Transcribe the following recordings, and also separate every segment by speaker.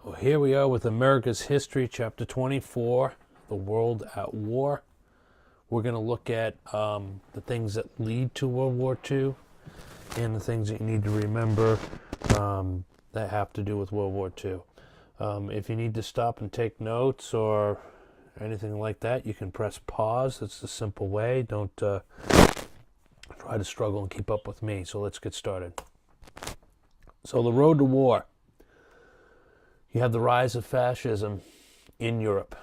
Speaker 1: Well, here we are with America's History, Chapter 24, The World at War. We're going to look at the things that lead to World War II and the things that you need to remember that have to do with World War II. If you need to stop and take notes or anything like that, you can press pause. It's the simple way. Don't try to struggle and keep up with me. So let's get started. So the road to war. You have the rise of fascism in Europe.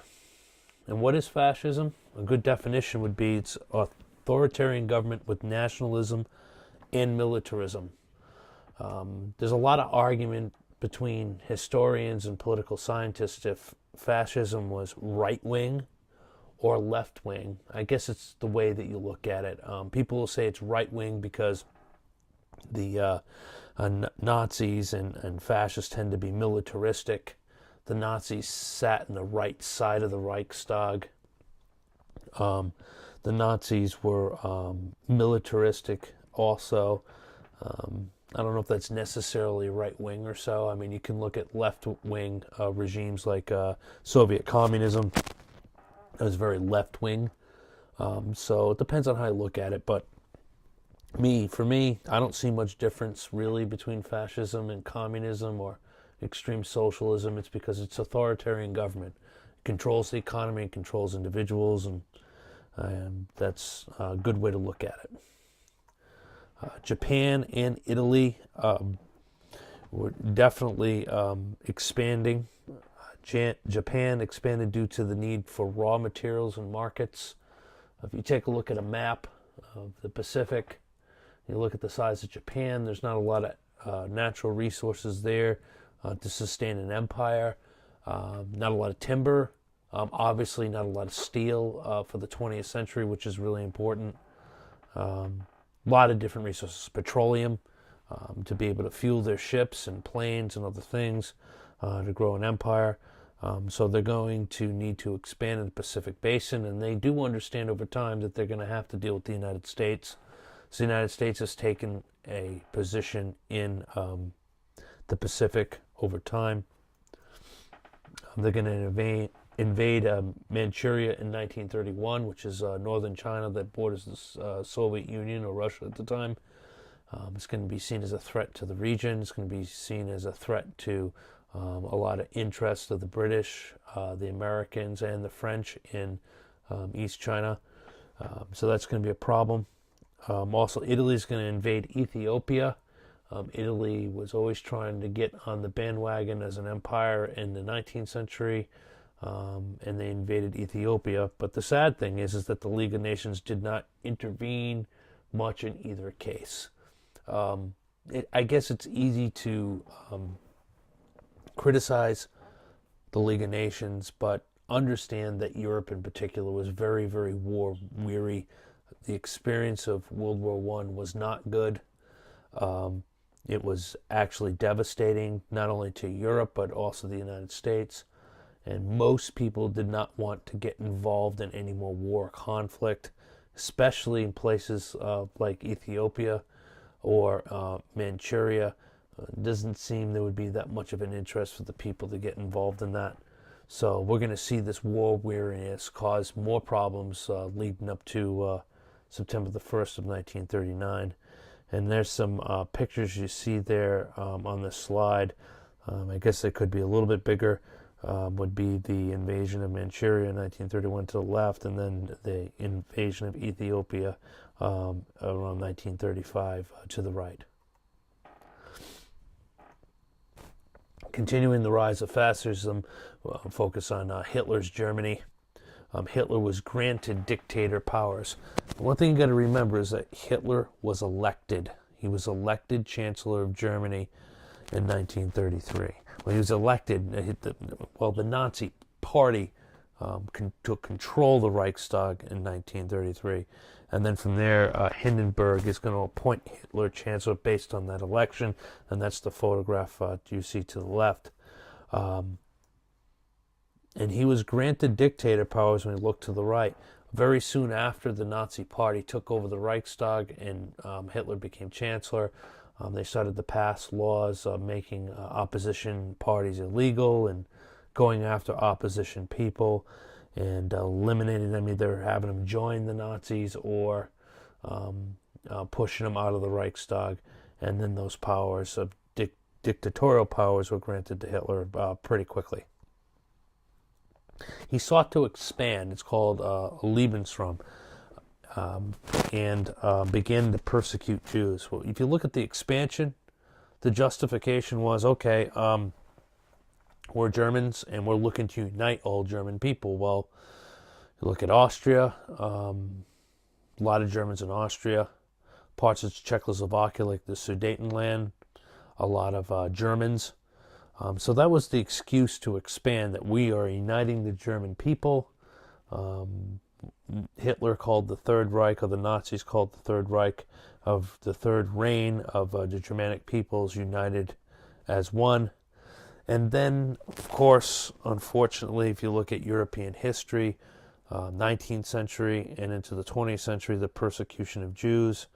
Speaker 1: And what is fascism? A good definition would be it's authoritarian government with nationalism and militarism. There's a lot of argument between historians and political scientists if fascism was right-wing or left-wing. I guess it's the way that you look at it. People will say it's right-wing because the Nazis and fascists tend to be militaristic. The Nazis sat in the right side of the Reichstag. The Nazis were militaristic also. I don't know if that's necessarily right-wing or so. I mean, you can look at left-wing regimes like Soviet communism. It was very left-wing. So it depends on how you look at it, but for me, I don't see much difference really between fascism and communism or extreme socialism. It's because it's authoritarian government. It controls the economy, it controls individuals, and that's a good way to look at it. Japan and Italy were definitely expanding. Japan expanded due to the need for raw materials and markets. If you take a look at a map of the Pacific, you look at the size of Japan, there's not a lot of natural resources there to sustain an empire. Not a lot of timber. Obviously not a lot of steel for the 20th century, which is really important. A lot of different resources. Petroleum to be able to fuel their ships and planes and other things to grow an empire. So they're going to need to expand in the Pacific Basin, and they do understand over time that they're going to have to deal with the United States. So the United States has taken a position in the Pacific over time. They're going to invade Manchuria in 1931, which is northern China that borders the Soviet Union or Russia at the time. It's going to be seen as a threat to the region. It's going to be seen as a threat to a lot of interest of the British, the Americans, and the French in East China. So that's going to be a problem. Also, Italy is going to invade Ethiopia. Italy was always trying to get on the bandwagon as an empire in the 19th century, and they invaded Ethiopia. But the sad thing is that the League of Nations did not intervene much in either case. I guess it's easy to criticize the League of Nations, but understand that Europe in particular was very, very war-weary. The experience of World War I was not good. It was actually devastating, not only to Europe, but also the United States. And most people did not want to get involved in any more war conflict, especially in places like Ethiopia or Manchuria. It doesn't seem there would be that much of an interest for the people to get involved in that. So we're going to see this war weariness cause more problems leading up to September the 1st of 1939. And there's some pictures you see there on this slide. I guess they could be a little bit bigger. Would be the invasion of Manchuria in 1931 to the left, and then the invasion of Ethiopia around 1935 to the right. Continuing the rise of fascism, focus on Hitler's Germany. Hitler was granted dictator powers. One thing you got to remember is that Hitler was elected. He was elected Chancellor of Germany in 1933. When he was elected, the Nazi Party took control of the Reichstag in 1933. And then from there, Hindenburg is going to appoint Hitler Chancellor based on that election. And that's the photograph you see to the left. And he was granted dictator powers when he looked to the right. Very soon after the Nazi Party took over the Reichstag and Hitler became Chancellor, They started to pass laws making opposition parties illegal and going after opposition people and eliminating them, either having them join the Nazis or pushing them out of the Reichstag. And then those powers of dictatorial powers were granted to Hitler pretty quickly. He sought to expand. It's called Lebensraum. And began to persecute Jews. Well, if you look at the expansion, the justification was, okay, we're Germans and we're looking to unite all German people. Well, you look at Austria, a lot of Germans in Austria, parts of Czechoslovakia like the Sudetenland, a lot of Germans. So that was the excuse to expand, that we are uniting the German people. Hitler called the Third Reich, or the Nazis called the Third Reich, of the Third Reign of the Germanic peoples united as one. And then, of course, unfortunately, if you look at European history, 19th century and into the 20th century, the persecution of Jews,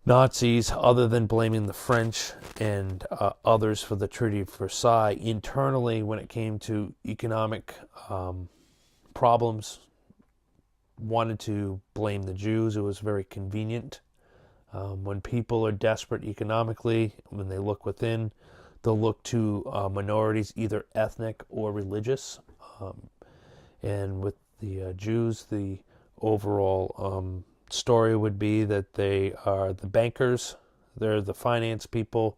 Speaker 1: Nazis, other than blaming the French and others for the Treaty of Versailles, internally, when it came to economic problems, wanted to blame the Jews. It was very convenient. When people are desperate economically, when they look within, they'll look to minorities, either ethnic or religious. And with the Jews, the overall story would be that they are the bankers, they're the finance people,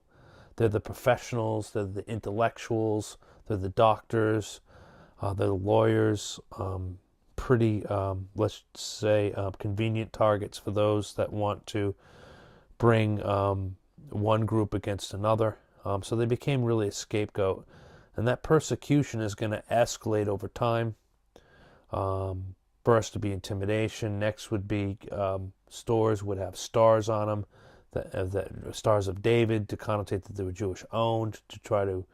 Speaker 1: they're the professionals, they're the intellectuals, they're the doctors, they're the lawyers, pretty, let's say, convenient targets for those that want to bring one group against another. So they became really a scapegoat. And that persecution is going to escalate over time. First would be intimidation. Next would be stores would have stars on them, that stars of David, to connotate that they were Jewish owned, to try to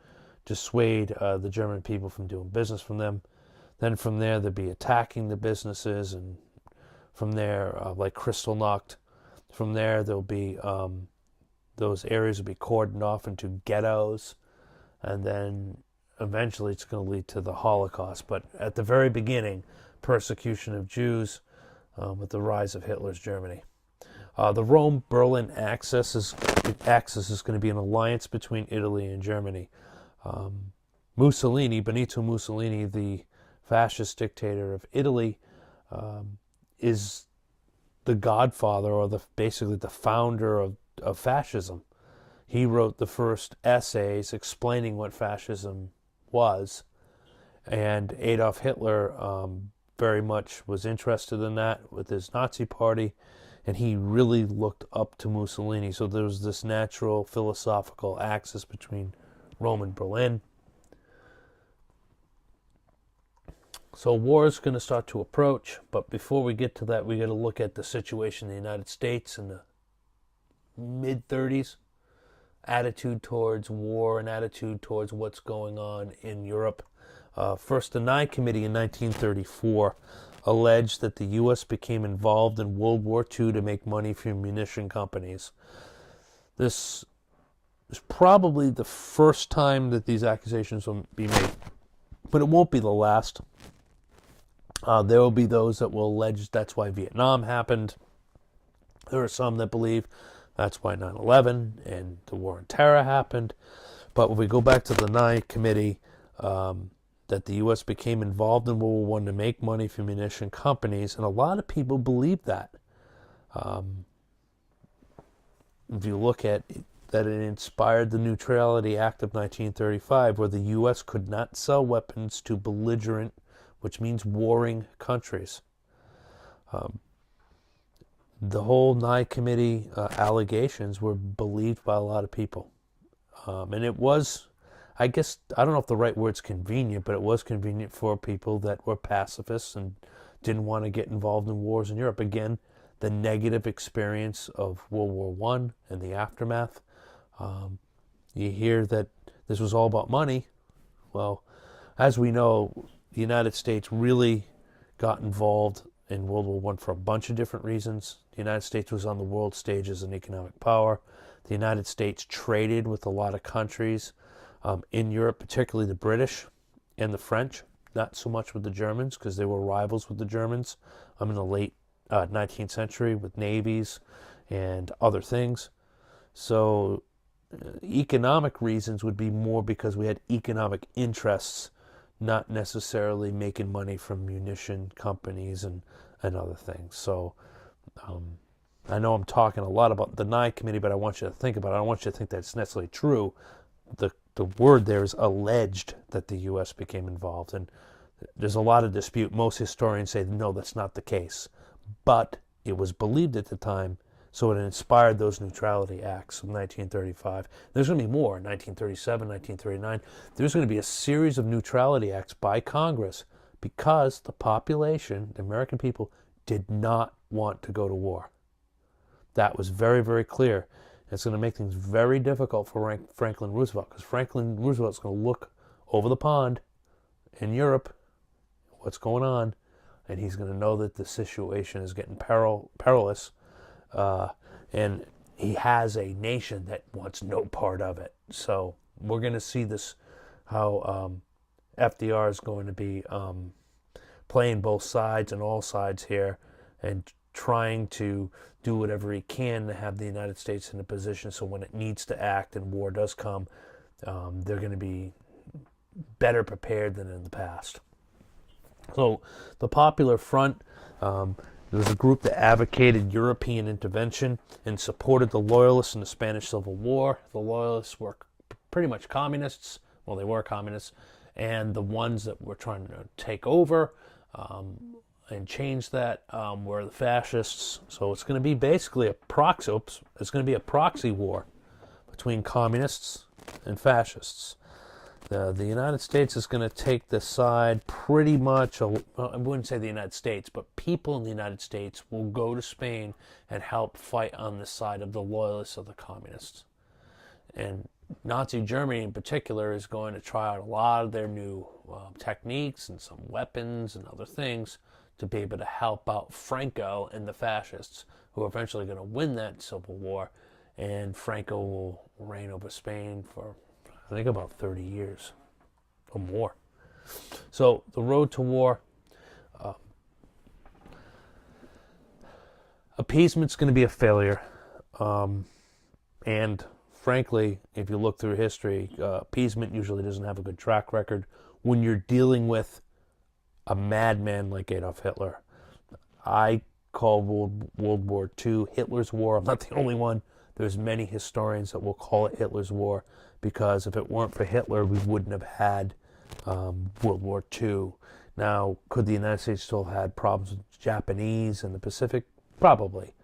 Speaker 1: dissuade the German people from doing business from them. Then from there, there'd be attacking the businesses, and from there, like Kristallnacht, from there, there'll be those areas will be cordoned off into ghettos, and then eventually it's going to lead to the Holocaust. But at the very beginning, persecution of Jews with the rise of Hitler's Germany. The Rome-Berlin axis is going to be an alliance between Italy and Germany. Benito Mussolini, the fascist dictator of Italy, is the godfather, or basically the founder of fascism. He wrote the first essays explaining what fascism was, and Adolf Hitler very much was interested in that with his Nazi party, and he really looked up to Mussolini. So there was this natural philosophical axis between Rome and Berlin. So war is going to start to approach, but before we get to that, we got to look at the situation in the United States in the mid-30s, attitude towards war and attitude towards what's going on in Europe. First, the Nye Committee in 1934 alleged that the U.S. became involved in World War II to make money for munition companies. This is probably the first time that these accusations will be made, but it won't be the last. There will be those that will allege that's why Vietnam happened. There are some that believe that's why 9/11 and the War on Terror happened. But when we go back to the Nye Committee, that the U.S. became involved in World War I to make money for munition companies, and a lot of people believe that. If you look at it, that it inspired the Neutrality Act of 1935, where the U.S. could not sell weapons to belligerent, which means warring countries. The whole Nye Committee allegations were believed by a lot of people. And it was, I guess, I don't know if the right word's convenient, but it was convenient for people that were pacifists and didn't want to get involved in wars in Europe. Again, the negative experience of World War I and the aftermath. You hear that this was all about money. Well, as we know, the United States really got involved in World War I for a bunch of different reasons. The United States was on the world stage as an economic power. The United States traded with a lot of countries in Europe, particularly the British and the French, not so much with the Germans because they were rivals with the Germans in the late 19th century with navies and other things. So economic reasons would be more because we had economic interests, not necessarily making money from munition companies and other things. So I know I'm talking a lot about the Nye Committee, but I want you to think about it. I don't want you to think that it's necessarily true. The word there is alleged that the U.S. became involved, and there's a lot of dispute. Most historians say, no, that's not the case. But it was believed at the time, so it inspired those neutrality acts of 1935. There's going to be more in 1937, 1939. There's going to be a series of neutrality acts by Congress because the population, the American people, did not want to go to war. That was very, very clear. It's going to make things very difficult for Franklin Roosevelt because Franklin Roosevelt's going to look over the pond in Europe, what's going on, and he's going to know that the situation is getting perilous, and he has a nation that wants no part of it. So we're going to see this, how FDR is going to be playing both sides and all sides here and trying to do whatever he can to have the United States in a position so when it needs to act and war does come, they're going to be better prepared than in the past. So the Popular Front, there was a group that advocated European intervention and supported the Loyalists in the Spanish Civil War. The Loyalists were pretty much communists. Well, they were communists. And the ones that were trying to take over and change that were the fascists. So it's going to be basically a proxy. It's going to be a proxy war between communists and fascists. The United States is going to take the side pretty much. Well, I wouldn't say the United States, but people in the United States will go to Spain and help fight on the side of the loyalists of the communists. And Nazi Germany in particular is going to try out a lot of their new techniques and some weapons and other things to be able to help out Franco and the fascists, who are eventually going to win that civil war, and Franco will reign over Spain for, I think, about 30 years or more. So the road to war, appeasement's going to be a failure, and frankly, if you look through history, appeasement usually doesn't have a good track record when you're dealing with a madman like Adolf Hitler. I call World War II Hitler's war. I'm not the only one. There's many historians that will call it Hitler's war because if it weren't for Hitler, we wouldn't have had World War II. Now, could the United States still have had problems with the Japanese and the Pacific? Probably.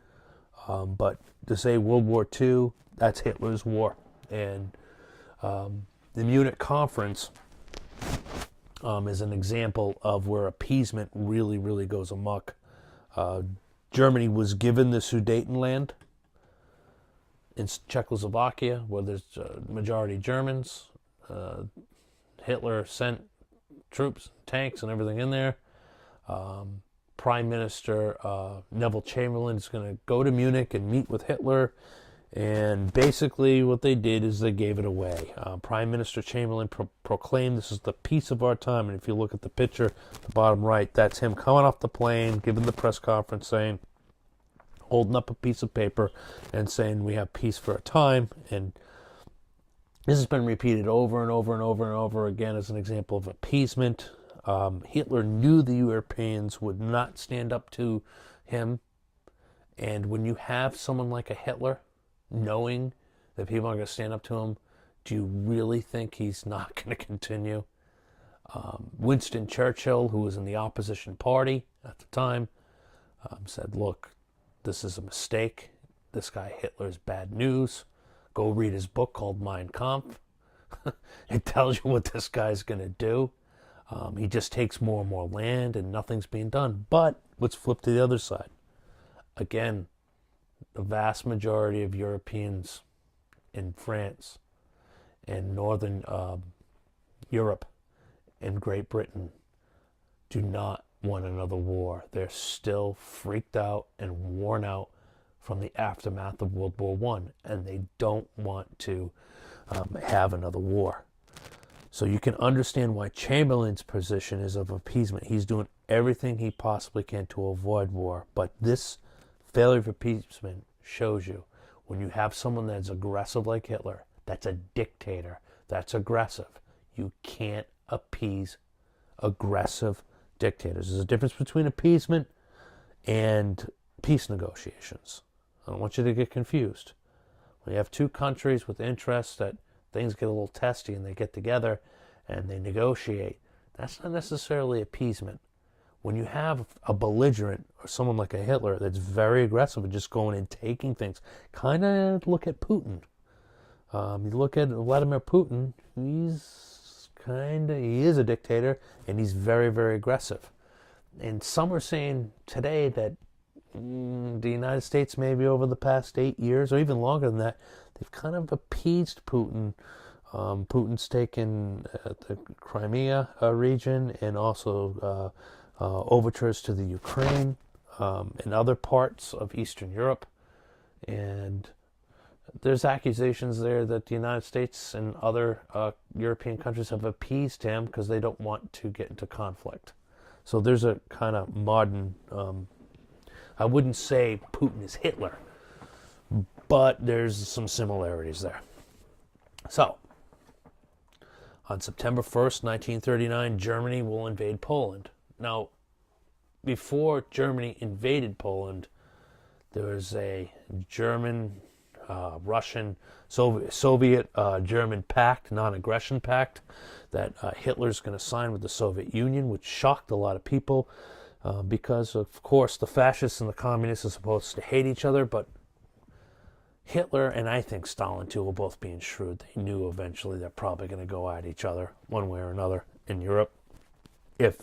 Speaker 1: But to say World War II, that's Hitler's war. And the Munich Conference is an example of where appeasement really, really goes amok. Germany was given the Sudetenland in Czechoslovakia, where there's majority Germans. Hitler sent troops, tanks, and everything in there. Prime Minister Neville Chamberlain is going to go to Munich and meet with Hitler. And basically what they did is they gave it away. Prime Minister Chamberlain proclaimed this is the peace of our time. And if you look at the picture, the bottom right, that's him coming off the plane, giving the press conference saying, holding up a piece of paper and saying we have peace for a time. And this has been repeated over and over and over and over again as an example of appeasement. Hitler knew the Europeans would not stand up to him. And when you have someone like a Hitler, knowing that people are going to stand up to him, do you really think he's not going to continue? Winston Churchill, who was in the opposition party at the time, said, look, this is a mistake. This guy Hitler's bad news. Go read his book called Mein Kampf. It tells you what this guy's going to do. He just takes more and more land and nothing's being done. But let's flip to the other side. Again, the vast majority of Europeans in France and Northern Europe and Great Britain do not want another war. They're still freaked out and worn out from the aftermath of World War One, and they don't want to have another war. So you can understand why Chamberlain's position is of appeasement. He's doing everything he possibly can to avoid war. But this failure of appeasement shows you when you have someone that's aggressive like Hitler, that's a dictator, that's aggressive, you can't appease aggressive dictators. There's a difference between appeasement and peace negotiations. I don't want you to get confused. When you have two countries with interests that things get a little testy and they get together and they negotiate, that's not necessarily appeasement. When you have a belligerent or someone like a Hitler that's very aggressive and just going and taking things, kind of look at Putin. You look at Vladimir Putin, he is a dictator and he's very, very aggressive. And some are saying today that the United States, maybe over the past 8 years or even longer than that, they've kind of appeased Putin. Putin's taken the Crimea region and also overtures to the Ukraine and other parts of Eastern Europe. And there's accusations there that the United States and other European countries have appeased him because they don't want to get into conflict. So there's a kind of modern, I wouldn't say Putin is Hitler, but there's some similarities there. So, on September 1st, 1939, Germany will invade Poland. Now, before Germany invaded Poland, there was a German, Russian, Soviet German pact, non-aggression pact, that Hitler's going to sign with the Soviet Union, which shocked a lot of people because, of course, the fascists and the communists are supposed to hate each other, but Hitler and I think Stalin too were both being shrewd. They knew eventually they're probably going to go at each other one way or another in Europe if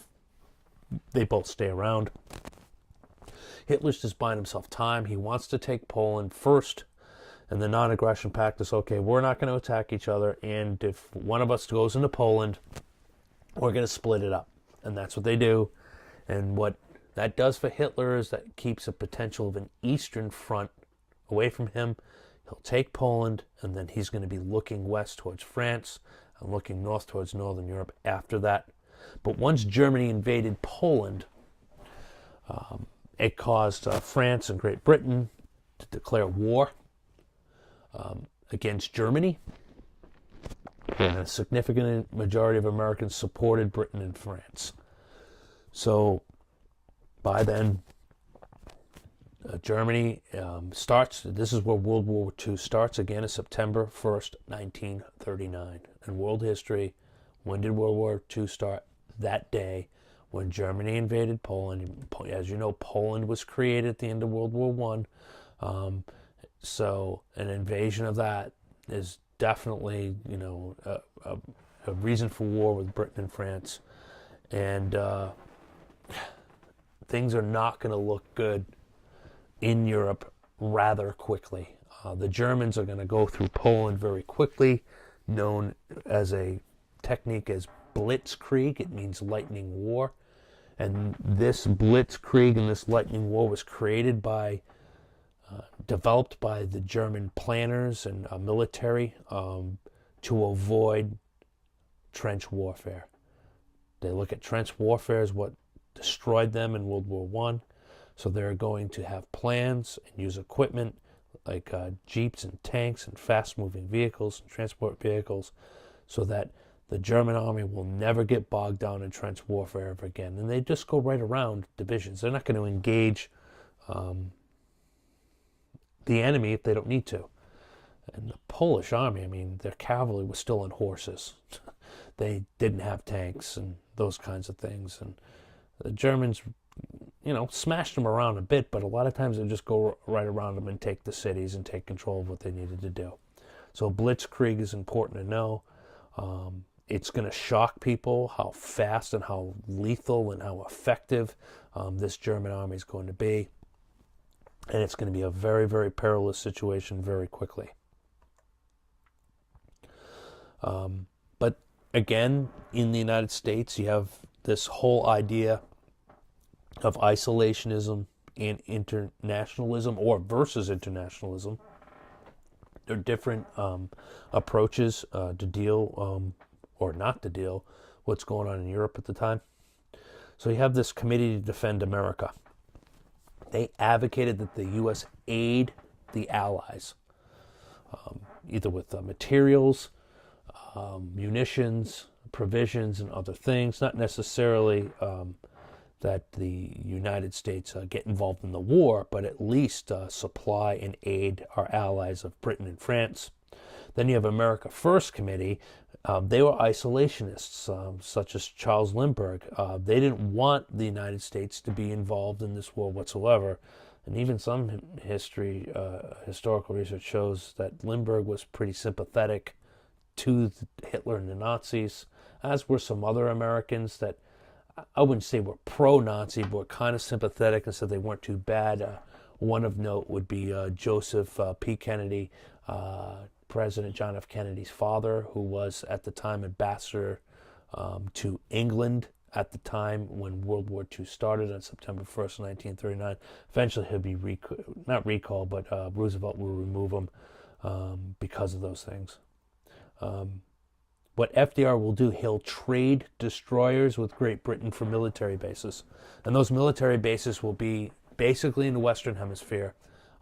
Speaker 1: they both stay around. Hitler's just buying himself time. He wants to take Poland first, and the non-aggression pact is, okay, we're not going to attack each other, and if one of us goes into Poland, we're going to split it up. And that's what they do. And what that does for Hitler is that keeps a potential of an Eastern front away from him. He'll take Poland, and then he's going to be looking west towards France and looking north towards Northern Europe after that. But once Germany invaded Poland, it caused France and Great Britain to declare war against Germany. And a significant majority of Americans supported Britain and France. So by then, Germany starts, this is where World War II starts again, is September 1st, 1939. In world history, when did World War II start? That day when Germany invaded Poland. As you know, Poland was created at the end of World War I. So an invasion of that is definitely, a reason for war with Britain and France. And things are not going to look good in Europe rather quickly. The Germans are going to go through Poland very quickly, known as a technique as blitzkrieg. It means lightning war. And this blitzkrieg and this lightning war was created by, developed by the German planners and military to avoid trench warfare. They look at trench warfare as what destroyed them in World War I. So they're going to have plans and use equipment like jeeps and tanks and fast-moving vehicles and transport vehicles so that the German army will never get bogged down in trench warfare ever again. And they just go right around divisions. They're not going to engage the enemy if they don't need to. And the Polish army, their cavalry was still on horses. They didn't have tanks and those kinds of things. And the Germans, smashed them around a bit, but a lot of times they just go right around them and take the cities and take control of what they needed to do. So blitzkrieg is important to know. It's going to shock people how fast and how lethal and how effective this German army is going to be. And it's going to be a very, very perilous situation very quickly. But again, in the United States, you have this whole idea of isolationism and internationalism, or versus internationalism. There are different approaches to deal or not to deal what's going on in Europe at the time. So you have this Committee to Defend America. They advocated that the U.S. aid the Allies, either with materials, munitions, provisions, and other things. Not necessarily that the United States get involved in the war, but at least supply and aid our allies of Britain and France. Then you have America First Committee. They were isolationists, such as Charles Lindbergh. They didn't want the United States to be involved in this war whatsoever. And even some historical research shows that Lindbergh was pretty sympathetic to Hitler and the Nazis, as were some other Americans that I wouldn't say were pro-Nazi, but were kind of sympathetic and said they weren't too bad. One of note would be Joseph P. Kennedy, President John F. Kennedy's father, who was at the time ambassador to England at the time when World War II started on September 1st, 1939. Eventually he'll be not recalled, but Roosevelt will remove him because of those things. What FDR will do, he'll trade destroyers with Great Britain for military bases. And those military bases will be basically in the Western Hemisphere,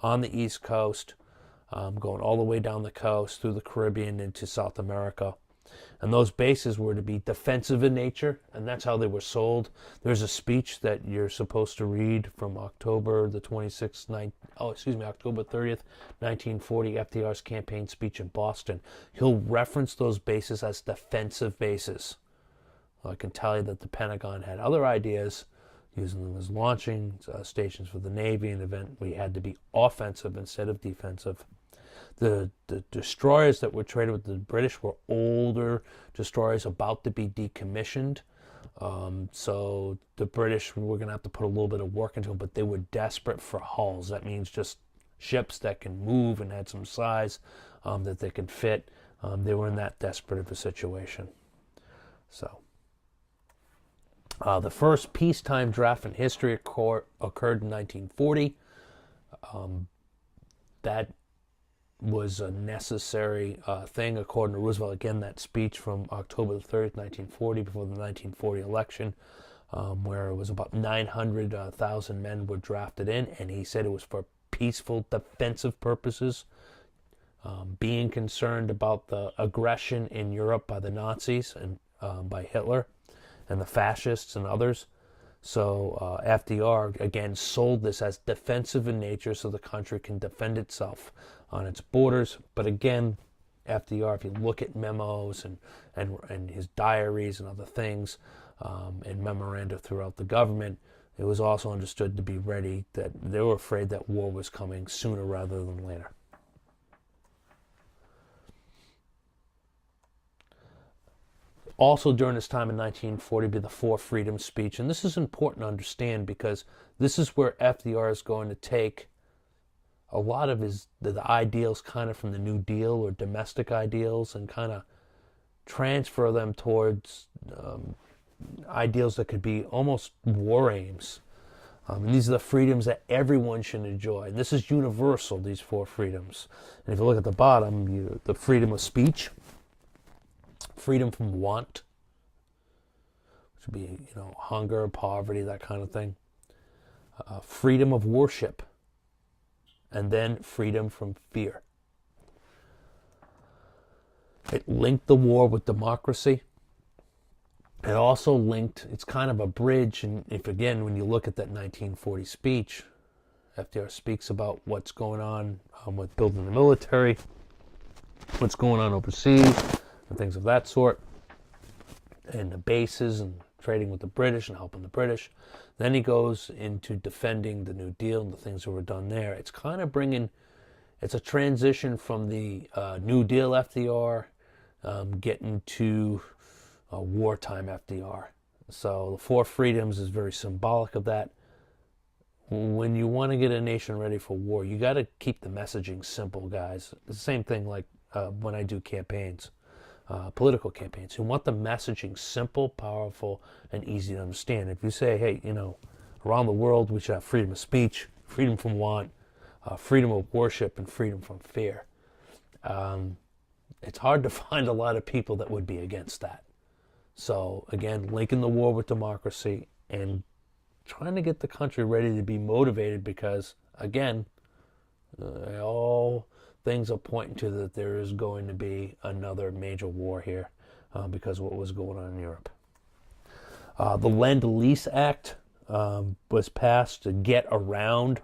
Speaker 1: on the East Coast, going all the way down the coast, through the Caribbean, into South America. And those bases were to be defensive in nature, and that's how they were sold. There's a speech that you're supposed to read from October the 26th, October 30th, 1940, FDR's campaign speech in Boston. He'll reference those bases as defensive bases. I can tell you that the Pentagon had other ideas, using them as launching stations for the Navy, an event we had to be offensive instead of defensive. The destroyers that were traded with the British were older destroyers about to be decommissioned. So the British were going to have to put a little bit of work into them, but they were desperate for hulls. That means just ships that can move and had some size that they could fit. They were in that desperate of a situation. So the first peacetime draft in history occurred in 1940. That was a necessary thing, according to Roosevelt. Again, that speech from October the 3rd, 1940, before the 1940 election, where it was about 900,000 men were drafted in, and he said it was for peaceful defensive purposes, being concerned about the aggression in Europe by the Nazis and by Hitler and the fascists and others. So FDR, again, sold this as defensive in nature so the country can defend itself on its borders. But again, FDR, if you look at memos and his diaries and other things and memoranda throughout the government, it was also understood to be ready, that they were afraid that war was coming sooner rather than later. Also during this time in 1940 be the Four Freedoms speech. And this is important to understand because this is where FDR is going to take a lot of the ideals kind of from the New Deal or domestic ideals and kind of transfer them towards ideals that could be almost war aims. And these are the freedoms that everyone should enjoy. And this is universal, these four freedoms. And if you look at the bottom, the freedom of speech, freedom from want, which would be, hunger, poverty, that kind of thing. Freedom of worship, and then freedom from fear. It linked the war with democracy. It also linked, it's kind of a bridge, and when you look at that 1940 speech, FDR speaks about what's going on with building the military, what's going on overseas, and things of that sort, and the bases and trading with the British and helping the British. Then he goes into defending the New Deal and the things that were done there. It's kind of it's a transition from the New Deal FDR getting to wartime FDR. So the Four Freedoms is very symbolic of that. When you want to get a nation ready for war, you got to keep the messaging simple, guys. It's the same thing like when I do campaigns. Political campaigns. You want the messaging simple, powerful, and easy to understand. If you say, hey, Around the world, we should have freedom of speech, freedom from want, freedom of worship, and freedom from fear. It's hard to find a lot of people that would be against that. So again, linking the war with democracy and trying to get the country ready to be motivated, because again, all things are pointing to that there is going to be another major war here because of what was going on in Europe. The Lend-Lease Act was passed to get around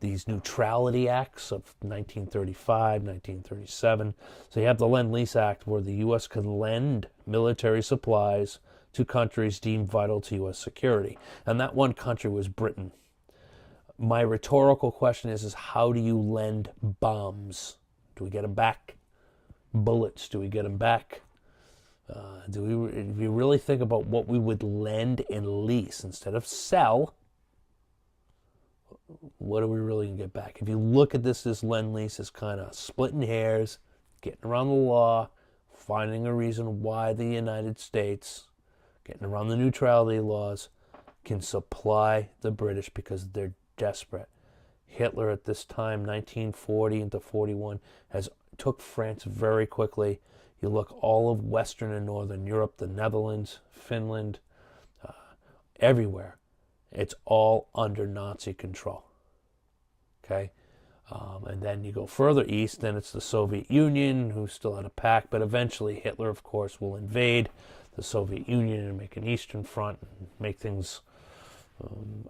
Speaker 1: these neutrality acts of 1935, 1937. So you have the Lend-Lease Act, where the U.S. can lend military supplies to countries deemed vital to U.S. security. And that one country was Britain. My rhetorical question is how do you lend bombs? Do we get them back? Bullets, do we get them back? If you really think about what we would lend and lease instead of sell, what are we really going to get back? If you look at this Lend-Lease is kind of splitting hairs, getting around the law, finding a reason why the United States, getting around the neutrality laws, can supply the British because they're desperate. Hitler at this time, 1940 into 41, took France very quickly. You look all of Western and Northern Europe, the Netherlands, Finland, everywhere. It's all under Nazi control. Okay? And then you go further east, then it's the Soviet Union, who still had a pact, but eventually Hitler, of course, will invade the Soviet Union and make an Eastern Front and make things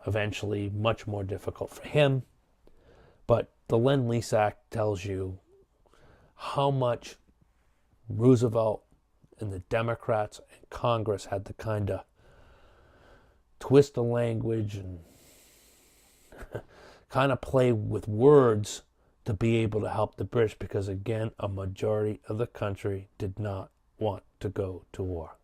Speaker 1: eventually much more difficult for him. But the Lend-Lease Act tells you how much Roosevelt and the Democrats and Congress had to kind of twist the language and kind of play with words to be able to help the British, because again, a majority of the country did not want to go to war.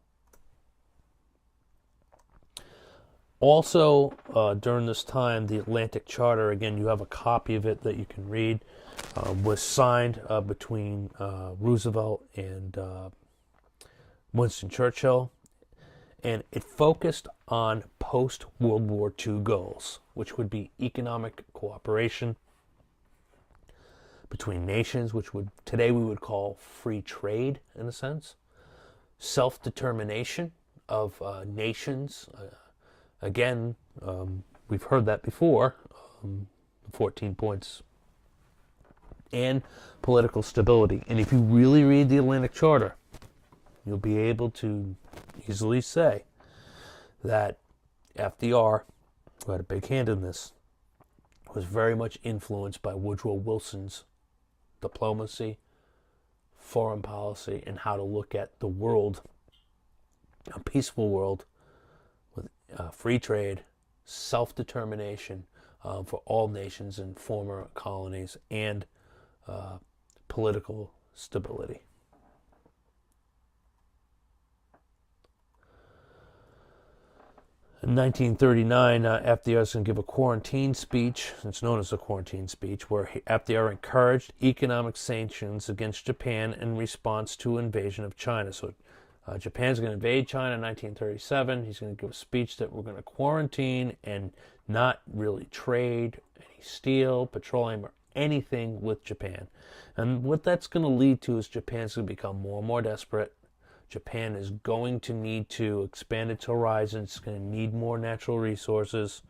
Speaker 1: Also, during this time, the Atlantic Charter, again, you have a copy of it that you can read, was signed between Roosevelt and Winston Churchill. And it focused on post-World War II goals, which would be economic cooperation between nations, which today we would call free trade in a sense, self-determination of nations. Again, we've heard that before, 14 points, and political stability. And if you really read the Atlantic Charter, you'll be able to easily say that FDR, who had a big hand in this, was very much influenced by Woodrow Wilson's diplomacy, foreign policy, and how to look at the world, a peaceful world with free trade, self-determination for all nations and former colonies, and political stability. In 1939, FDR is going to give a quarantine speech. It's known as a quarantine speech, where FDR encouraged economic sanctions against Japan in response to invasion of China. So Japan's going to invade China in 1937. He's going to give a speech that we're going to quarantine and not really trade any steel, petroleum, or anything with Japan. And what that's going to lead to is Japan's going to become more and more desperate. Japan is going to need to expand its horizons. It's going to need more natural resources.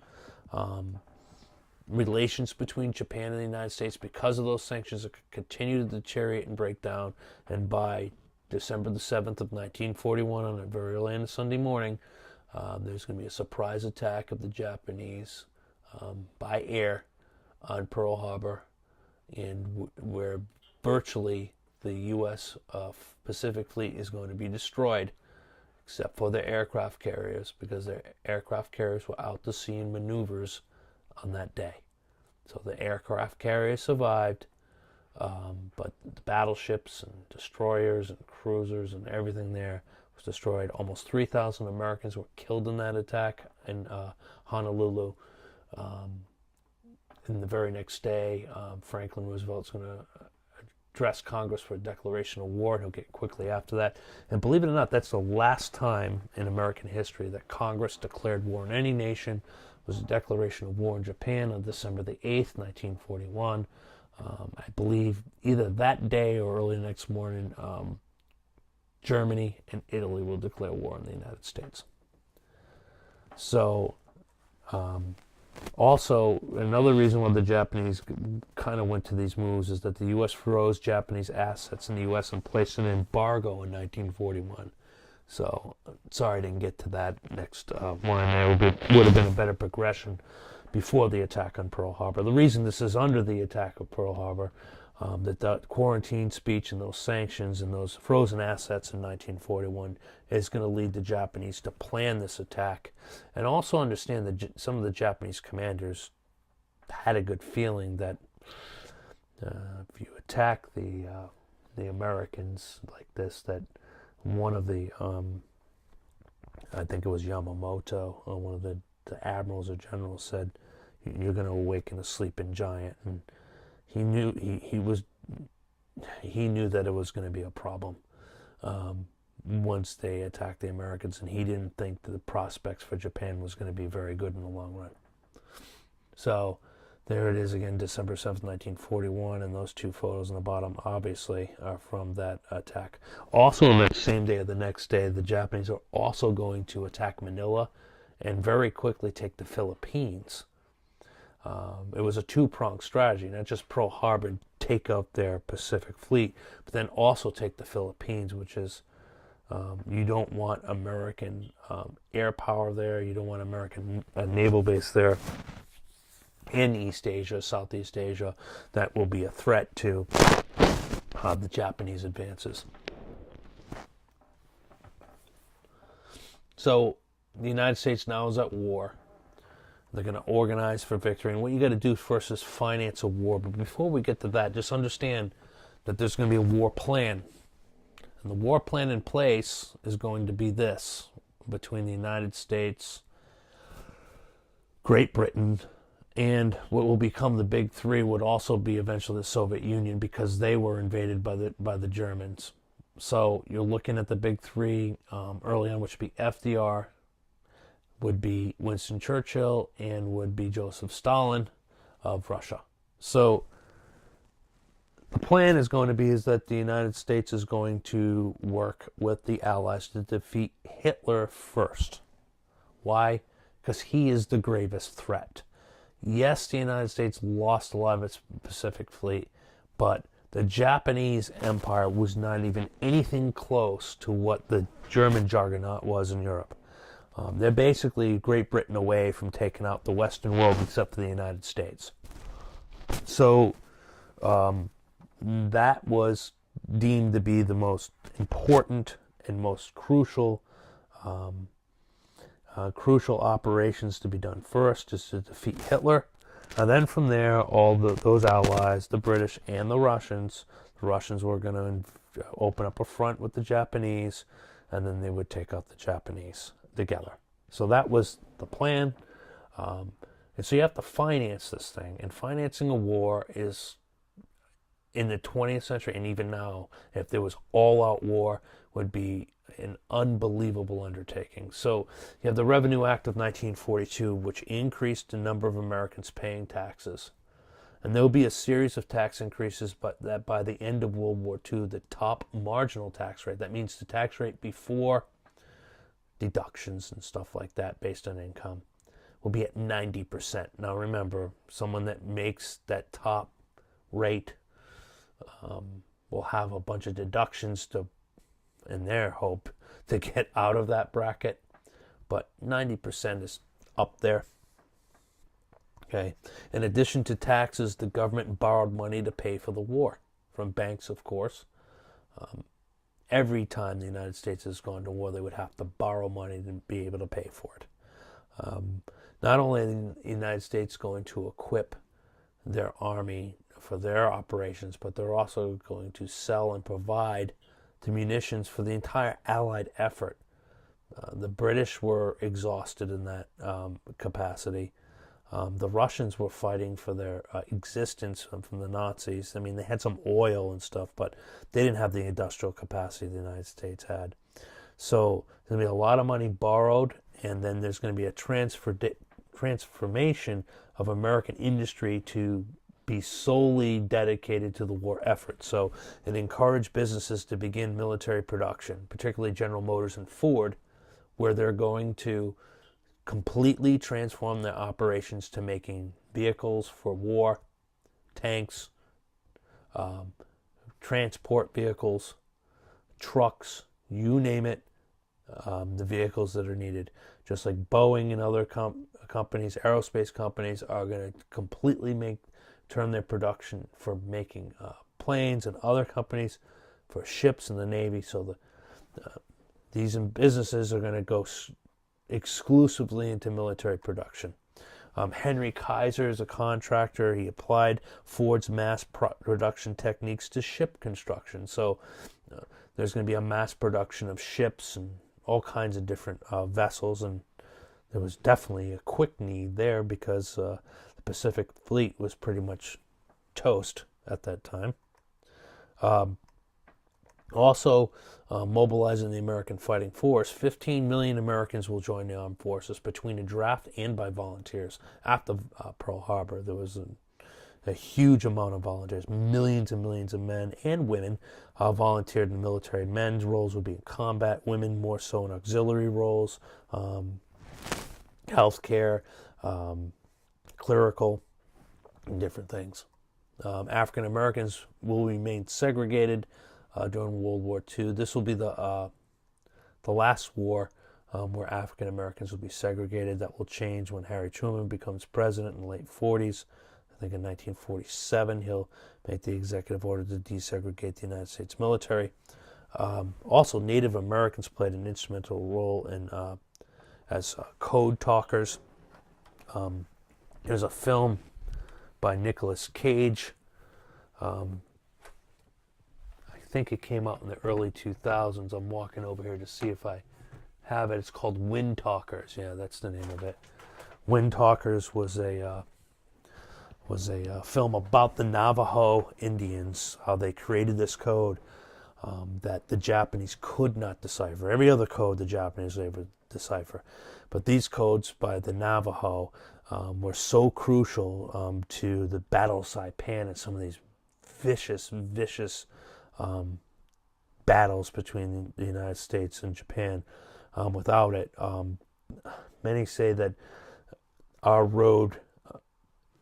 Speaker 1: Relations between Japan and the United States, because of those sanctions, continue to deteriorate and break down. And by December the 7th of 1941, on a very early on a Sunday morning, there's going to be a surprise attack of the Japanese by air on Pearl Harbor, and where virtually the U.S. Pacific Fleet is going to be destroyed, except for their aircraft carriers, because their aircraft carriers were out to sea in maneuvers on that day. So the aircraft carriers survived, but the battleships and destroyers and cruisers and everything there was destroyed. Almost 3,000 Americans were killed in that attack in Honolulu. And the very next day, Franklin Roosevelt's going to address Congress for a declaration of war. He'll get quickly after that. And believe it or not, that's the last time in American history that Congress declared war on any nation, was a declaration of war on Japan on December the 8th, 1941. I believe either that day or early the next morning, Germany and Italy will declare war on the United States. So, also, another reason why the Japanese kind of went to these moves is that the U.S. froze Japanese assets in the U.S. and placed an embargo in 1941. So, sorry I didn't get to that next one. There would have been a better progression before the attack on Pearl Harbor. The reason this is under the attack of Pearl Harbor, that quarantine speech and those sanctions and those frozen assets in 1941 is going to lead the Japanese to plan this attack, and also understand that some of the Japanese commanders had a good feeling that if you attack the Americans like this, that one of the I think it was Yamamoto, one of the admirals or generals, said, "You're going to awaken a sleeping giant," and he knew he knew that it was going to be a problem once they attacked the Americans, and he didn't think that the prospects for Japan was going to be very good in the long run. So there it is again, December 7th, 1941, and those two photos on the bottom obviously are from that attack. Also on that same day or the next day, the Japanese are also going to attack Manila and very quickly take the Philippines. It was a two-pronged strategy, not just Pearl Harbor, take out their Pacific fleet, but then also take the Philippines, which is, you don't want American air power there, you don't want American naval base there in East Asia, Southeast Asia, that will be a threat to the Japanese advances. So the United States now is at war. They're going to organize for victory. And what you got to do first is finance a war. But before we get to that, just understand that there's going to be a war plan. And the war plan in place is going to be this: between the United States, Great Britain, and what will become the Big Three would also be eventually the Soviet Union, because they were invaded by the Germans. So you're looking at the Big Three early on, which would be FDR, would be Winston Churchill, and would be Joseph Stalin of Russia. So the plan is going to be is that the United States is going to work with the Allies to defeat Hitler first. Why? Because he is the gravest threat. Yes, the United States lost a lot of its Pacific fleet, but the Japanese Empire was not even anything close to what the German juggernaut was in Europe. They're basically Great Britain away from taking out the Western world except for the United States. So that was deemed to be the most important and most crucial operations to be done first, is to defeat Hitler. And then from there, all those allies, the British and the Russians were going to open up a front with the Japanese, and then they would take out the Japanese together. So that was the plan. And so you have to finance this thing. And financing a war is, in the 20th century, and even now, if there was all-out war, would be an unbelievable undertaking. So you have the Revenue Act of 1942, which increased the number of Americans paying taxes. And there will be a series of tax increases, but that by the end of World War II, the top marginal tax rate, that means the tax rate before deductions and stuff like that based on income, will be at 90%. Now remember, someone that makes that top rate will have a bunch of deductions to, in their hope, to get out of that bracket, but 90% is up there. Okay. In addition to taxes, the government borrowed money to pay for the war from banks, of course. Every time the United States has gone to war, they would have to borrow money to be able to pay for it. Not only is the United States going to equip their army for their operations, but they're also going to sell and provide the munitions for the entire Allied effort. The British were exhausted in that capacity. The Russians were fighting for their existence from the Nazis. I mean, they had some oil and stuff, but they didn't have the industrial capacity the United States had. So there's going to be a lot of money borrowed, and then there's going to be a transfer transformation of American industry to be solely dedicated to the war effort. So it encouraged businesses to begin military production, particularly General Motors and Ford, where they're going to completely transform their operations to making vehicles for war, tanks, transport vehicles, trucks, you name it, the vehicles that are needed. Just like Boeing and other companies, aerospace companies are going to completely turn their production for making planes, and other companies for ships in the Navy. So these businesses are going to go exclusively into military production. Henry Kaiser is a contractor. He applied Ford's mass production techniques to ship construction. So there's going to be a mass production of ships and all kinds of different vessels, and there was definitely a quick need there because the Pacific Fleet was pretty much toast at that time. Also, mobilizing the American fighting force, 15 million Americans will join the armed forces between a draft and by volunteers. After Pearl Harbor, there was a huge amount of volunteers. Millions and millions of men and women volunteered in the military. Men's roles would be in combat, women more so in auxiliary roles, healthcare, clerical, and different things. African Americans will remain segregated during World War II. This will be the last war where African Americans will be segregated. That will change when Harry Truman becomes president in the late 40s. I think in 1947 he'll make the executive order to desegregate the United States military. Also, Native Americans played an instrumental role in as code talkers. There's a film by Nicolas Cage. I think it came out in the early 2000s. I'm walking over here to see if I have it. It's called Wind Talkers. Yeah, that's the name of it. Wind Talkers was a film about the Navajo Indians, how they created this code that the Japanese could not decipher. Every other code the Japanese were able to decipher. But these codes by the Navajo were so crucial to the Battle of Saipan and some of these vicious battles between the United States and Japan. Without it, many say that our road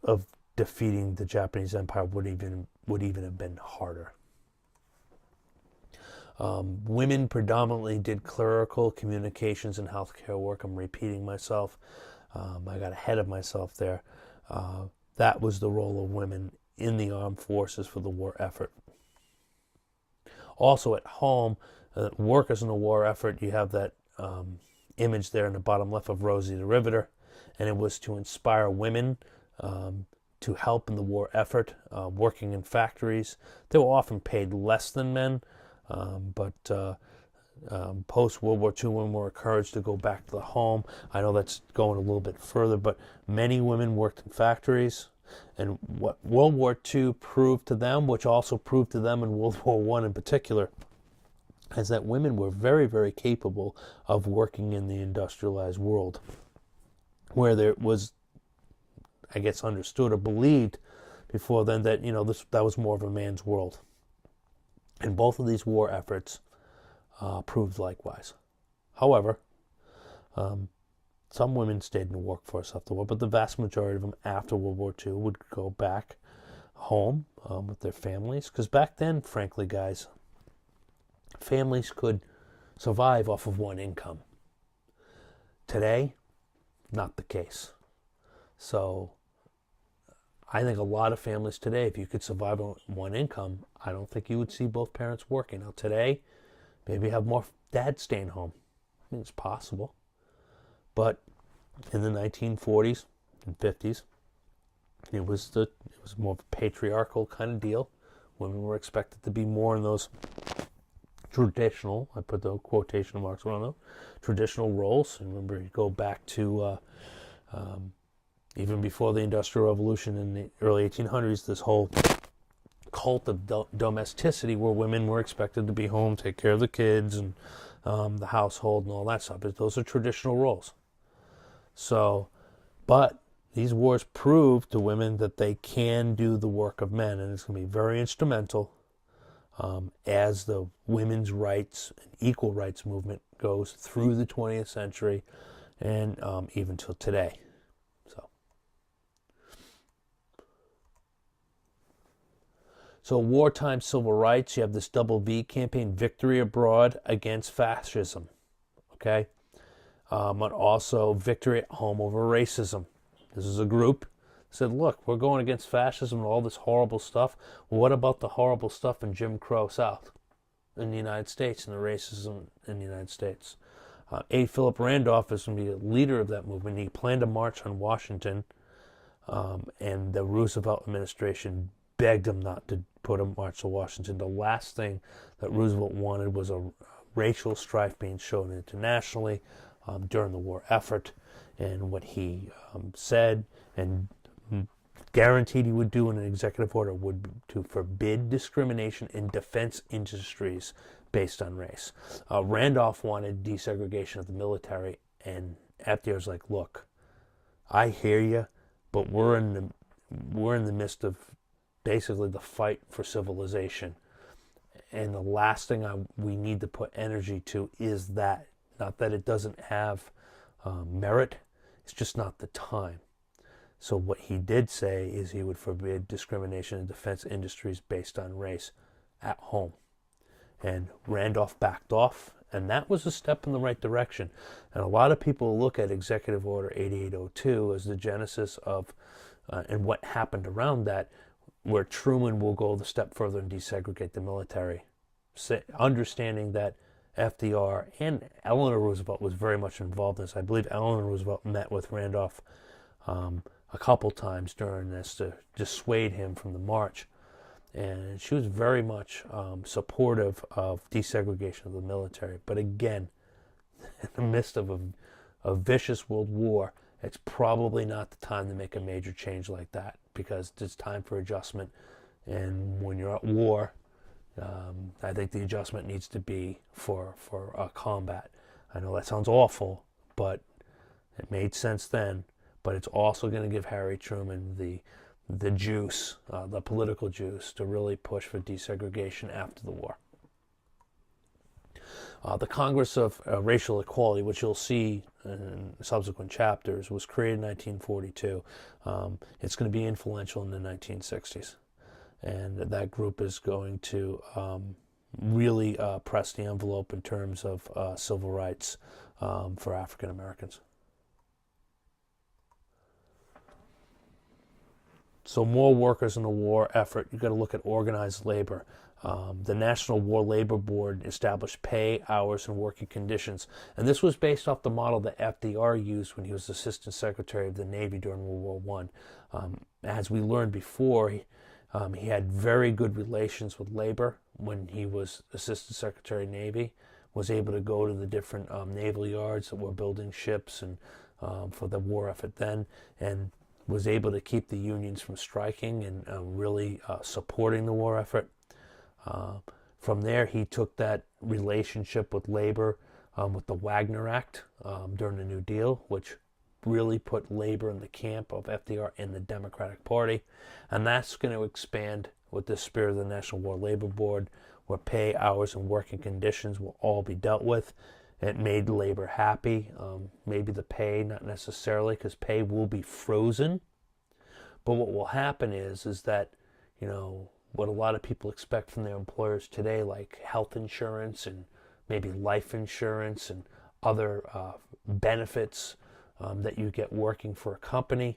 Speaker 1: of defeating the Japanese Empire would even have been harder. Women predominantly did clerical, communications, and healthcare work. I'm repeating myself. I got ahead of myself there. That was the role of women in the armed forces for the war effort. Also at home, workers in the war effort, you have that image there in the bottom left of Rosie the Riveter, and it was to inspire women to help in the war effort, working in factories. They were often paid less than men, but post-World War II, women were encouraged to go back to the home. I know that's going a little bit further, but many women worked in factories. And what World War II proved to them, which also proved to them in World War I in particular, is that women were very, very capable of working in the industrialized world, where there was, I guess, understood or believed before then that, that was more of a man's world. And both of these war efforts proved likewise. However, some women stayed in the workforce after the war, but the vast majority of them after World War II would go back home with their families. Because back then, frankly, guys, families could survive off of one income. Today, not the case. So I think a lot of families today, if you could survive on one income, I don't think you would see both parents working. Now today, maybe have more dads staying home. I mean, it's possible. But in the 1940s and 50s, it was more of a patriarchal kind of deal. Women were expected to be more in those traditional, I put the quotation marks around them, traditional roles. And remember, you go back to even before the Industrial Revolution in the early 1800s, this whole cult of domesticity where women were expected to be home, take care of the kids and the household and all that stuff. Those are traditional roles. So, But these wars prove to women that they can do the work of men, and it's going to be very instrumental as the women's rights and equal rights movement goes through the 20th century and even till today. So wartime civil rights, you have this double V campaign, victory abroad against fascism, okay? But also victory at home over racism. This is a group that said, look, we're going against fascism and all this horrible stuff. Well, what about the horrible stuff in Jim Crow South in the United States and the racism in the United States? A. Philip Randolph is going to be the leader of that movement. He planned a march on Washington, and the Roosevelt administration begged him not to put a march to Washington. The last thing that Roosevelt wanted was a racial strife being shown internationally during the war effort. And what he said and guaranteed he would do in an executive order would be to forbid discrimination in defense industries based on race. Randolph wanted desegregation of the military, and FDR's like, look, I hear you, but we're in the midst of basically the fight for civilization, and the last thing we need to put energy to is that. Not that it doesn't have merit, it's just not the time. So what he did say is he would forbid discrimination in defense industries based on race at home. And Randolph backed off, and that was a step in the right direction. And a lot of people look at Executive Order 8802 as the genesis of, and what happened around that, where Truman will go the step further and desegregate the military, understanding that FDR and Eleanor Roosevelt was very much involved in this. I believe Eleanor Roosevelt met with Randolph a couple times during this to dissuade him from the march. And she was very much supportive of desegregation of the military. But again, in the midst of a vicious world war, it's probably not the time to make a major change like that, because it's time for adjustment. And when you're at war, I think the adjustment needs to be for combat. I know that sounds awful, but it made sense then. But it's also going to give Harry Truman the juice, the political juice, to really push for desegregation after the war. The Congress of Racial Equality, which you'll see in subsequent chapters, was created in 1942. It's going to be influential in the 1960s. And that group is going to really press the envelope in terms of civil rights for African Americans. So more workers in the war effort. You've got to look at organized labor. The National War Labor Board established pay, hours, and working conditions. And this was based off the model that FDR used when he was Assistant Secretary of the Navy during World War I. As we learned before, he had very good relations with labor when he was Assistant Secretary of the Navy, was able to go to the different naval yards that were building ships and for the war effort then, and was able to keep the unions from striking and really supporting the war effort. From there, he took that relationship with labor with the Wagner Act during the New Deal, which really put labor in the camp of FDR and the Democratic Party. And that's going to expand with the spirit of the National War Labor Board, where pay, hours, and working conditions will all be dealt with. It made labor happy. Maybe the pay, not necessarily, because pay will be frozen. But what will happen is that, you know, what a lot of people expect from their employers today, like health insurance and maybe life insurance and other benefits that you get working for a company,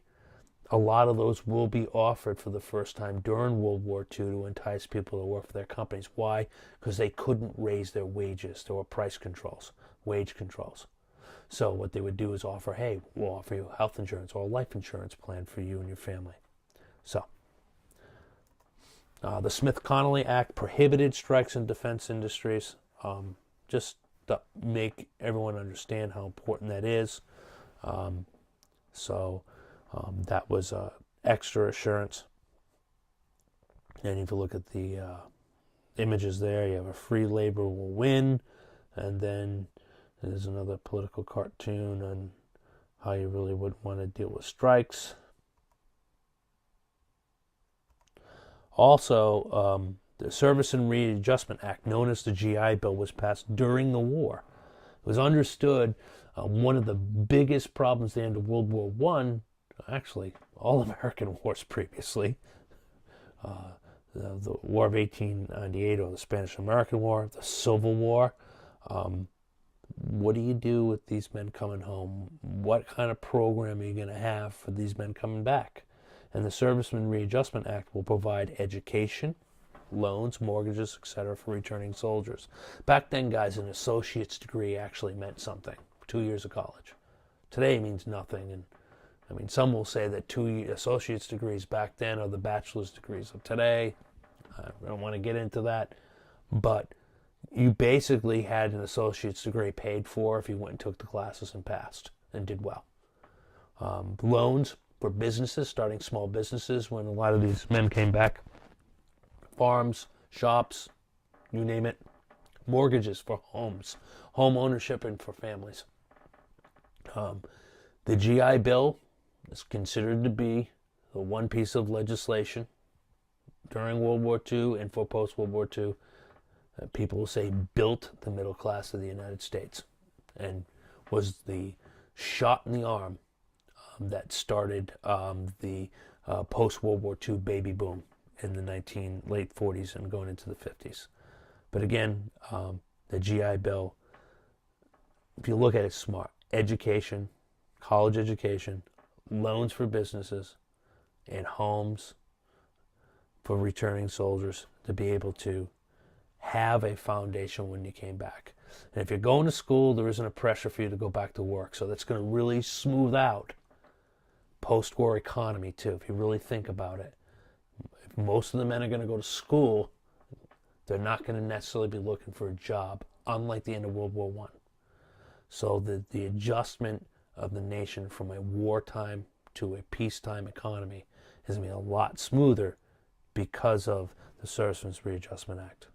Speaker 1: a lot of those will be offered for the first time during World War II to entice people to work for their companies. Why? Because they couldn't raise their wages. There were price controls, wage controls. So what they would do is offer, hey, we'll offer you health insurance or a life insurance plan for you and your family. So the Smith-Connolly Act prohibited strikes in defense industries, just to make everyone understand how important that is. That was extra assurance. And if you look at the images there, you have a free labor will win, and then there's another political cartoon on how you really would want to deal with strikes. Also, the Service and Readjustment Act, known as the GI Bill, was passed during the war. It was understood one of the biggest problems at the end of World War I, actually all American wars previously, the War of 1898 or the Spanish-American War, the Civil War. What do you do with these men coming home? What kind of program are you going to have for these men coming back? And the Servicemen Readjustment Act will provide education, loans, mortgages, etc. for returning soldiers. Back then, guys, an associate's degree actually meant something. 2 years of college. Today it means nothing. And I mean, some will say that 2 associate's degrees back then are the bachelor's degrees of today. I don't want to get into that. But you basically had an associate's degree paid for if you went and took the classes and passed and did well. Loans for businesses, starting small businesses when a lot of these men came back. Farms, shops, you name it. Mortgages for homes, home ownership, and for families. The GI Bill is considered to be the one piece of legislation during World War II and for post-World War II that people will say built the middle class of the United States and was the shot in the arm that started the post-World War II baby boom in the late 40s and going into the 50s. But again, the GI Bill, if you look at it, smart. Education, college education, loans for businesses, and homes for returning soldiers to be able to have a foundation when you came back. And if you're going to school, there isn't a pressure for you to go back to work. So that's going to really smooth out post-war economy too, if you really think about it. If most of the men are going to go to school, they're not going to necessarily be looking for a job, unlike the end of World War I. So the adjustment of the nation from a wartime to a peacetime economy is going to be a lot smoother because of the Servicemen's Readjustment Act.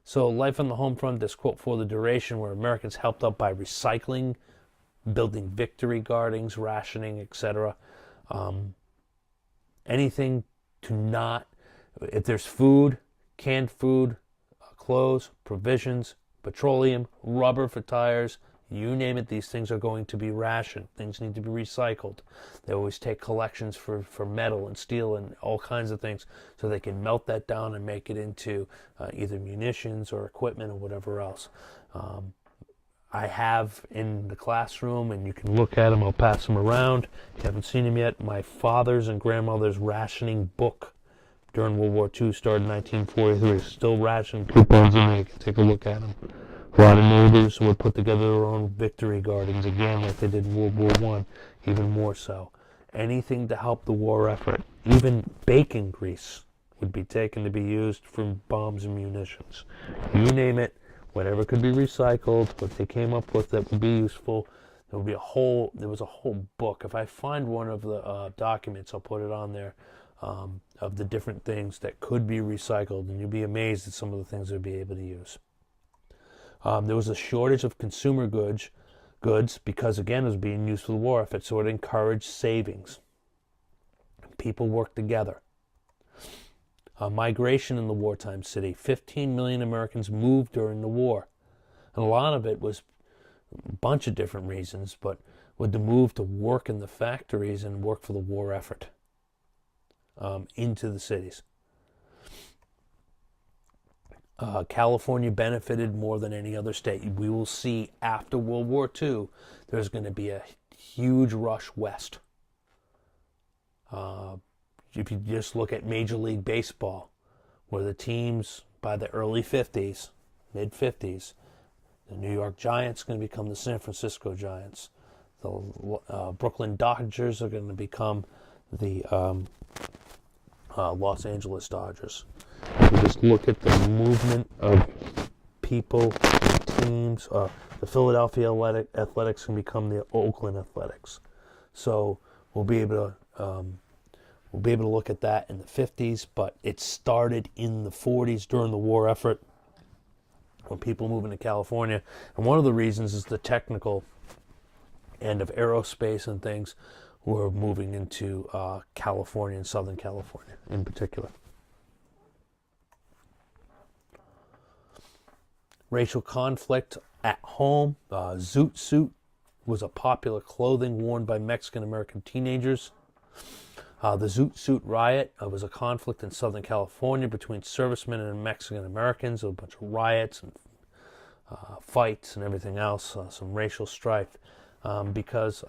Speaker 1: So life on the home front, this quote, for the duration where Americans helped out by recycling, building victory gardens, rationing, etc. Anything to not, if there's food, canned food, clothes, provisions, petroleum, rubber for tires, you name it, these things are going to be rationed. Things need to be recycled. They always take collections for metal and steel and all kinds of things so they can melt that down and make it into either munitions or equipment or whatever else. I have in the classroom, and you can look at them, I'll pass them around. If you haven't seen them yet, my father's and grandmother's rationing book during World War II started in 1943. Still ration coupons in there. You can take a look at them. A lot of neighbors would put together their own victory gardens, again, like they did in World War I, even more so. Anything to help the war effort. Even bacon grease would be taken to be used for bombs and munitions. You name it, whatever could be recycled, what they came up with that would be useful. There was a whole book. If I find one of the documents, I'll put it on there, of the different things that could be recycled, and you'll be amazed at some of the things they'll be able to use. There was a shortage of consumer goods because, again, it was being used for the war effort, so it encouraged savings. People worked together. Migration in the wartime city. 15 million Americans moved during the war. And a lot of it was a bunch of different reasons, but with the move to work in the factories and work for the war effort into the cities. California benefited more than any other state. We will see after World War II, there's going to be a huge rush west. If you just look at Major League Baseball, where the teams by the early 50s, mid-50s, the New York Giants are going to become the San Francisco Giants. The Brooklyn Dodgers are going to become the Los Angeles Dodgers. You just look at the movement of people, teams. The Philadelphia Athletics can become the Oakland Athletics. So we'll be able to look at that in the 50s, but it started in the 40s during the war effort. when people move into California. And one of the reasons is the technical end of aerospace and things were moving into California and Southern California in particular. Racial conflict at home. Zoot suit was a popular clothing worn by Mexican-American teenagers. The Zoot Suit riot was a conflict in Southern California between servicemen and Mexican-Americans. A bunch of riots and fights and everything else, some racial strife, because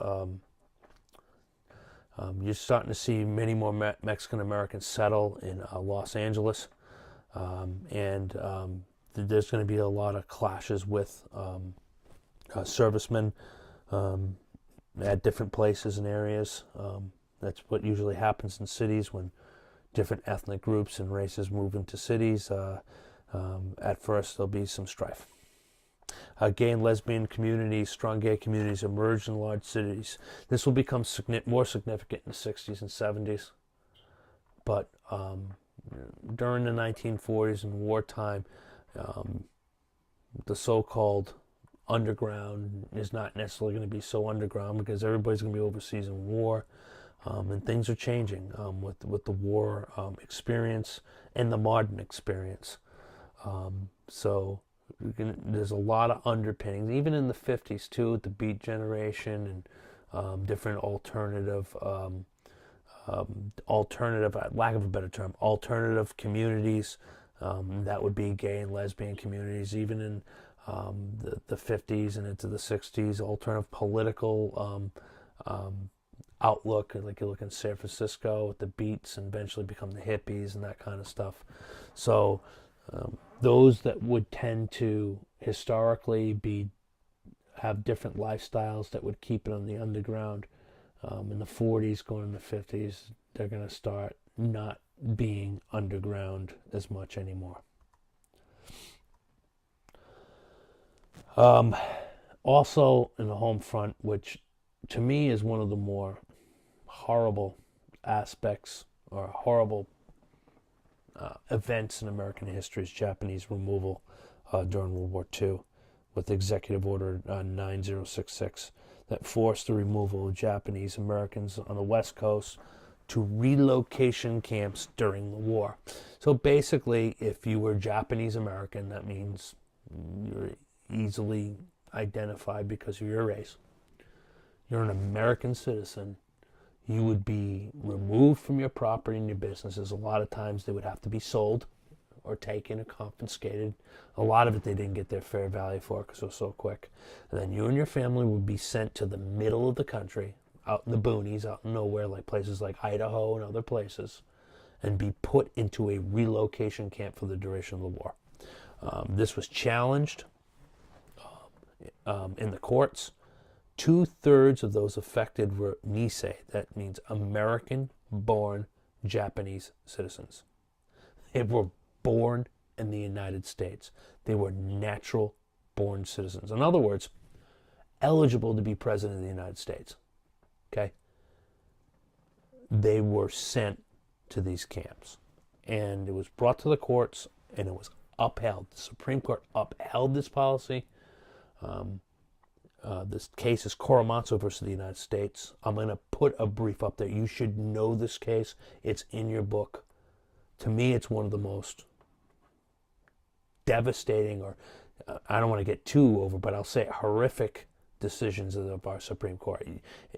Speaker 1: you're starting to see many more Mexican-Americans settle in Los Angeles, and there's going to be a lot of clashes with servicemen at different places and areas. That's what usually happens in cities when different ethnic groups and races move into cities. At first, there'll be some strife. Gay and lesbian communities, strong gay communities emerged in large cities. This will become more significant in the 60s and 70s. But during the 1940s and wartime, the so-called underground is not necessarily going to be so underground because everybody's going to be overseas in war. And things are changing with the war experience and the modern experience. So there's a lot of underpinnings, even in the 50s too, with the Beat Generation and different alternative, lack of a better term, alternative communities. That would be gay and lesbian communities, even in the 50s and into the 60s, alternative political outlook, like you look in San Francisco with the Beats and eventually become the hippies and that kind of stuff. So those that would tend to historically have different lifestyles that would keep it on the underground, in the 40s going into the 50s, they're going to start not being underground as much anymore. Also in the home front, which to me is one of the more horrible aspects or horrible events in American history, is Japanese removal during World War II with Executive Order 9066 that forced the removal of Japanese Americans on the West Coast to relocation camps during the war. So basically, if you were Japanese American, that means you're easily identified because of your race. You're an American citizen. You would be removed from your property and your businesses. A lot of times they would have to be sold or taken or confiscated. A lot of it they didn't get their fair value for because it was so quick. And then you and your family would be sent to the middle of the country, out in the boonies, out in nowhere, like places like Idaho and other places, and be put into a relocation camp for the duration of the war. This was challenged in the courts. 2/3 of those affected were Nisei, that means American-born Japanese citizens. They were born in the United States. They were natural-born citizens. In other words, eligible to be president of the United States. Okay? They were sent to these camps. And it was brought to the courts, and it was upheld. The Supreme Court upheld this policy. This case is Korematsu versus the United States. I'm going to put a brief up there. You should know this case. It's in your book. To me, it's one of the most devastating, or I don't want to get too over, but I'll say horrific decisions of our Supreme Court.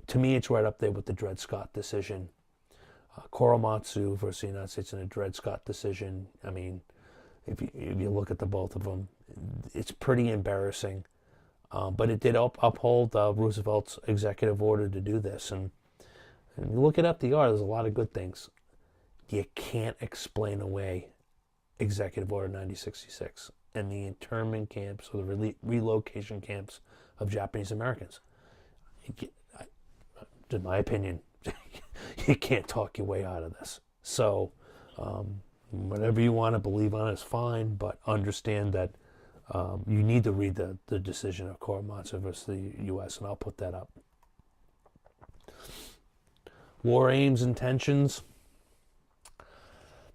Speaker 1: To me, it's right up there with the Dred Scott decision. Korematsu versus the United States and the Dred Scott decision. I mean, if you look at the both of them, it's pretty embarrassing. But it did uphold Roosevelt's executive order to do this. And you look at FDR, there's a lot of good things. You can't explain away Executive Order 9066 and the internment camps or the relocation camps of Japanese Americans. In my opinion, you can't talk your way out of this. So whatever you want to believe on is fine, but understand that you need to read the decision of Korematsu versus the U.S., and I'll put that up. War aims and tensions.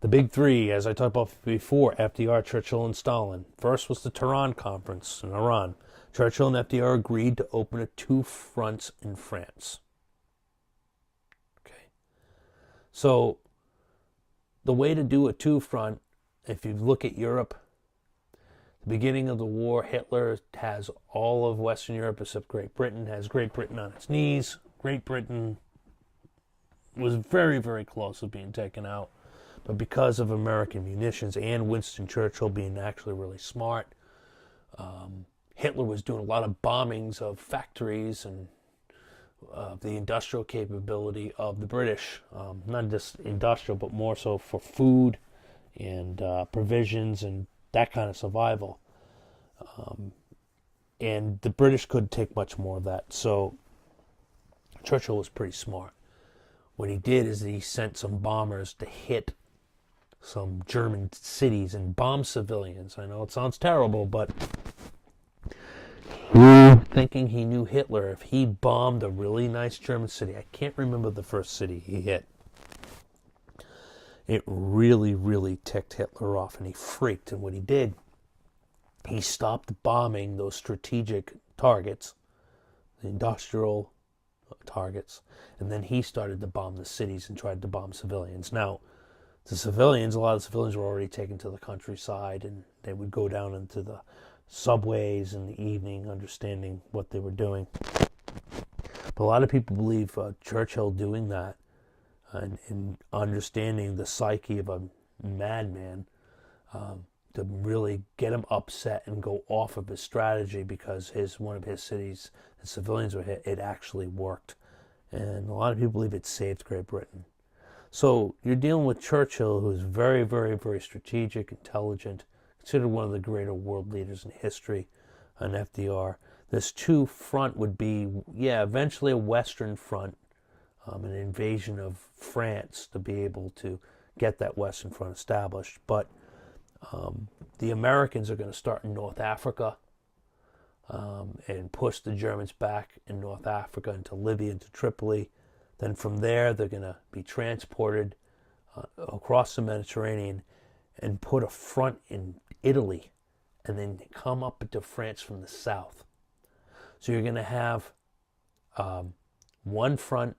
Speaker 1: The big three, as I talked about before, FDR, Churchill, and Stalin. First was the Tehran Conference in Iran. Churchill and FDR agreed to open at 2 fronts in France. Okay. So the way to do a 2-front, if you look at Europe, the beginning of the war, Hitler has all of Western Europe except Great Britain, has Great Britain on its knees. Great Britain was very, very close to being taken out. But because of American munitions and Winston Churchill being actually really smart, Hitler was doing a lot of bombings of factories and the industrial capability of the British. Not just industrial, but more so for food and provisions and that kind of survival. And the British couldn't take much more of that. So Churchill was pretty smart. What he did is he sent some bombers to hit some German cities and bomb civilians. I know it sounds terrible, but thinking he knew Hitler, if he bombed a really nice German city, I can't remember the first city he hit, it really, really ticked Hitler off, and he freaked. And what he did, he stopped bombing those strategic targets, the industrial targets, and then he started to bomb the cities and tried to bomb civilians. Now, the civilians, a lot of the civilians were already taken to the countryside, and they would go down into the subways in the evening, understanding what they were doing. But a lot of people believe Churchill doing that and understanding the psyche of a madman to really get him upset and go off of his strategy, because one of his cities, the civilians were hit, it actually worked. And a lot of people believe it saved Great Britain. So you're dealing with Churchill, who's very, very, very strategic, intelligent, considered one of the greater world leaders in history, and FDR. This 2-front would be, eventually a Western front, an invasion of France to be able to get that Western front established. But the Americans are going to start in North Africa and push the Germans back in North Africa into Libya, into Tripoli. Then from there, they're going to be transported across the Mediterranean and put a front in Italy, and then come up into France from the south. So you're going to have one front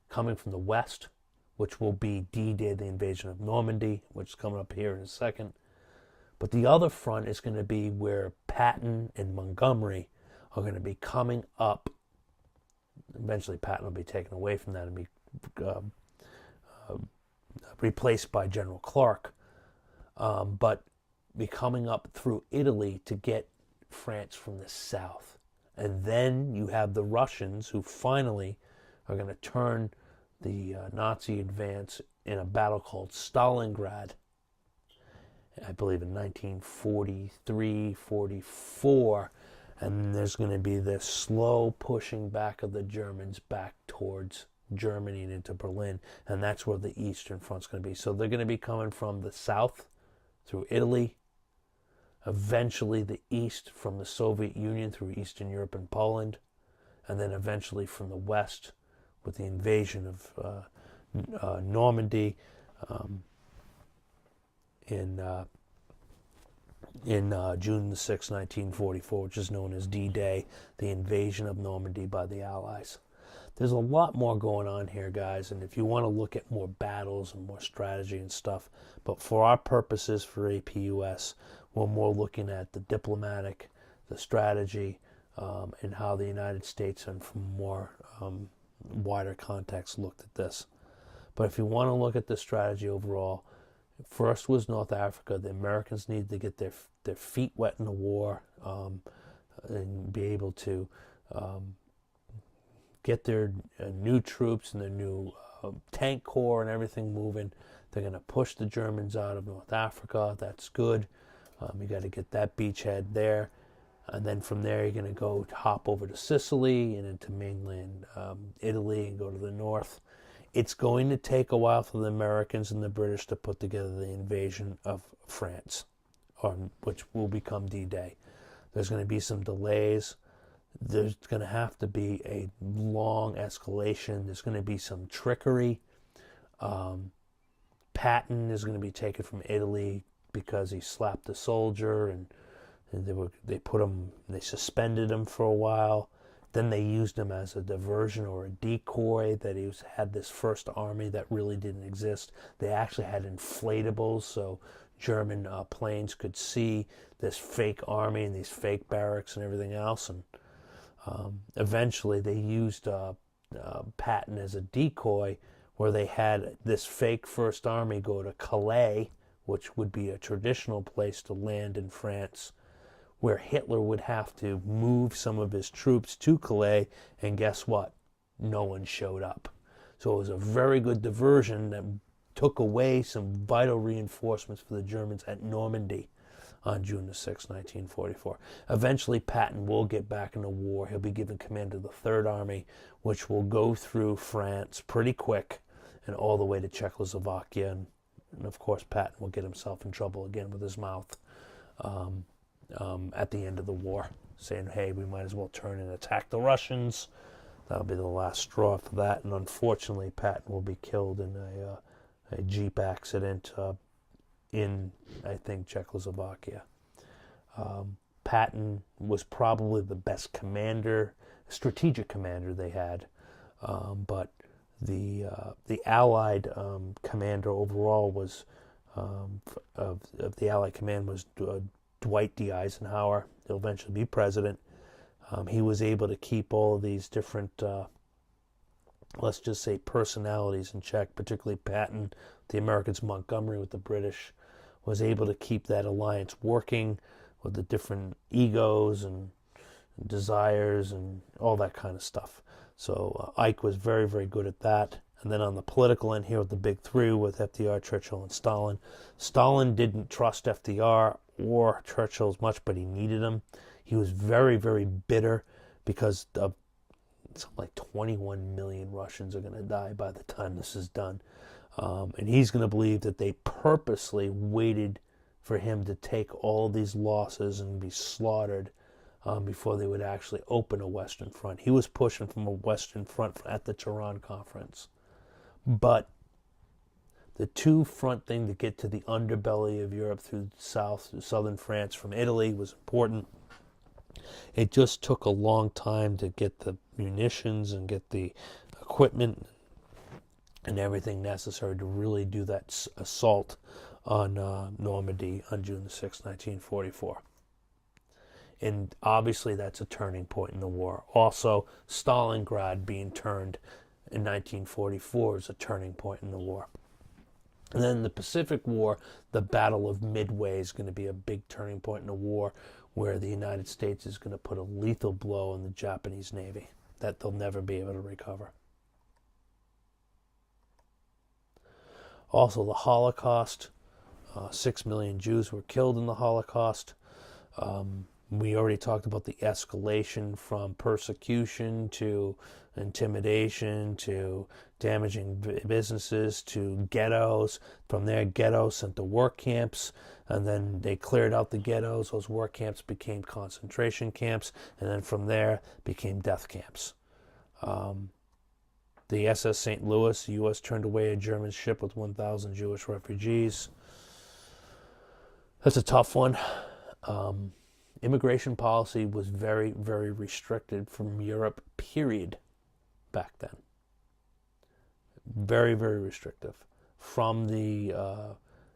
Speaker 1: coming from the west, which will be D-Day, the invasion of Normandy, which is coming up here in a second. But the other front is going to be where Patton and Montgomery are going to be coming up. Eventually Patton will be taken away from that and be replaced by General Clark. But be coming up through Italy to get France from the south. And then you have the Russians, who finally are going to turn the Nazi advance in a battle called Stalingrad, I believe in 1943-44, and there's going to be this slow pushing back of the Germans back towards Germany and into Berlin, and that's where the Eastern Front's going to be. So they're going to be coming from the south through Italy, eventually the east from the Soviet Union through Eastern Europe and Poland, and then eventually from the west with the invasion of Normandy in June the 6th, 1944, which is known as D-Day, the invasion of Normandy by the Allies. There's a lot more going on here, guys, and if you want to look at more battles and more strategy and stuff, but for our purposes for APUS, we're more looking at the diplomatic, the strategy, and how the United States and from more wider context looked at this. But if you want to look at the strategy overall, first was North Africa. The Americans needed to get their feet wet in the war and be able to get their new troops and their new tank corps and everything moving. They're going to push the Germans out of North Africa. That's good. You got to get that beachhead there. And then from there, you're going to go hop over to Sicily and into mainland Italy and go to the north. It's going to take a while for the Americans and the British to put together the invasion of France, which will become D-Day. There's going to be some delays. There's going to have to be a long escalation. There's going to be some trickery. Patton is going to be taken from Italy because he slapped a soldier, and they suspended him for a while. Then they used him as a diversion or a decoy, that had this first army that really didn't exist. They actually had inflatables, so German planes could see this fake army and these fake barracks and everything else. And eventually they used Patton as a decoy, where they had this fake First Army go to Calais, which would be a traditional place to land in France, where Hitler would have to move some of his troops to Calais, and guess what? No one showed up. So it was a very good diversion that took away some vital reinforcements for the Germans at Normandy on June the 6th, 1944. Eventually, Patton will get back in the war. He'll be given command of the Third Army, which will go through France pretty quick and all the way to Czechoslovakia. And of course, Patton will get himself in trouble again with his mouth at the end of the war, saying, hey, we might as well turn and attack the Russians. That'll be the last straw for that. And unfortunately, Patton will be killed in a Jeep accident in, I think, Czechoslovakia. Patton was probably the best strategic commander they had, but the Allied commander overall was of the Allied command was Dwight D. Eisenhower. He'll eventually be president. He was able to keep all of these different, let's just say, personalities in check, particularly Patton, the Americans, Montgomery with the British, was able to keep that alliance working with the different egos and desires and all that kind of stuff. So Ike was very, very good at that. And then on the political end here with the big three with FDR, Churchill, and Stalin. Stalin didn't trust FDR or Churchill as much, but he needed him. He was very, very bitter because of something like 21 million Russians are going to die by the time this is done. And he's going to believe that they purposely waited for him to take all these losses and be slaughtered before they would actually open a Western Front. He was pushing from a Western Front at the Tehran Conference. But the two-front thing to get to the underbelly of Europe through southern France from Italy was important. It just took a long time to get the munitions and get the equipment and everything necessary to really do that assault on Normandy on June the 6th, 1944. And obviously that's a turning point in the war. Also, Stalingrad being turned in 1944 is a turning point in the war. And then the Pacific War, the Battle of Midway is going to be a big turning point in the war, where the United States is going to put a lethal blow on the Japanese Navy that they'll never be able to recover. Also, the Holocaust. 6 million Jews were killed in the Holocaust. We already talked about the escalation from persecution to intimidation to damaging businesses to ghettos. From there, ghettos sent to work camps, and then they cleared out the ghettos. Those work camps became concentration camps, and then from there became death camps. The SS St. Louis, the U.S. turned away a German ship with 1,000 Jewish refugees. That's a tough one. Immigration policy was very, very restricted from Europe, period, back then. Very, very restrictive. From the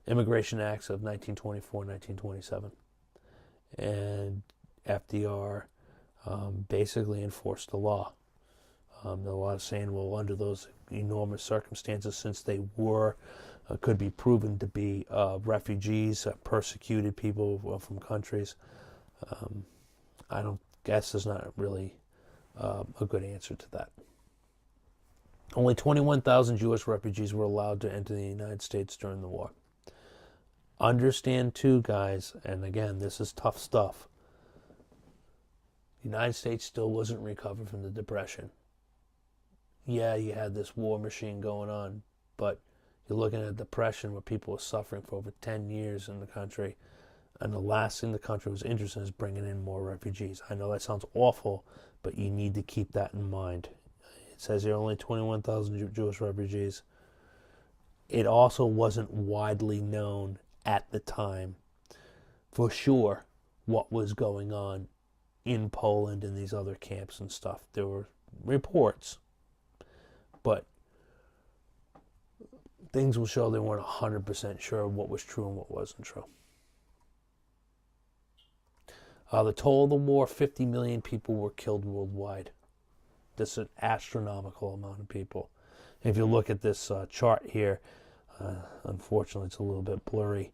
Speaker 1: Immigration Acts of 1924, 1927. And FDR basically enforced the law. There are a lot of saying, well, under those enormous circumstances, since they were, could be proven to be refugees, persecuted people from countries, I don't guess there's not really a good answer to that. Only 21,000 Jewish refugees were allowed to enter the United States during the war. Understand too, guys, and again, this is tough stuff. The United States still wasn't recovered from the Depression. Yeah, you had this war machine going on, but you're looking at a depression where people were suffering for over 10 years in the country, and the last thing the country was interested in is bringing in more refugees. I know that sounds awful, but you need to keep that in mind. It says here only 21,000 Jewish refugees. it also wasn't widely known at the time for sure what was going on in Poland and these other camps and stuff. There were reports, but things will show they weren't 100% sure what was true and what wasn't true. The toll of the war, 50 million people were killed worldwide. That's an astronomical amount of people. If you look at this chart here, unfortunately it's a little bit blurry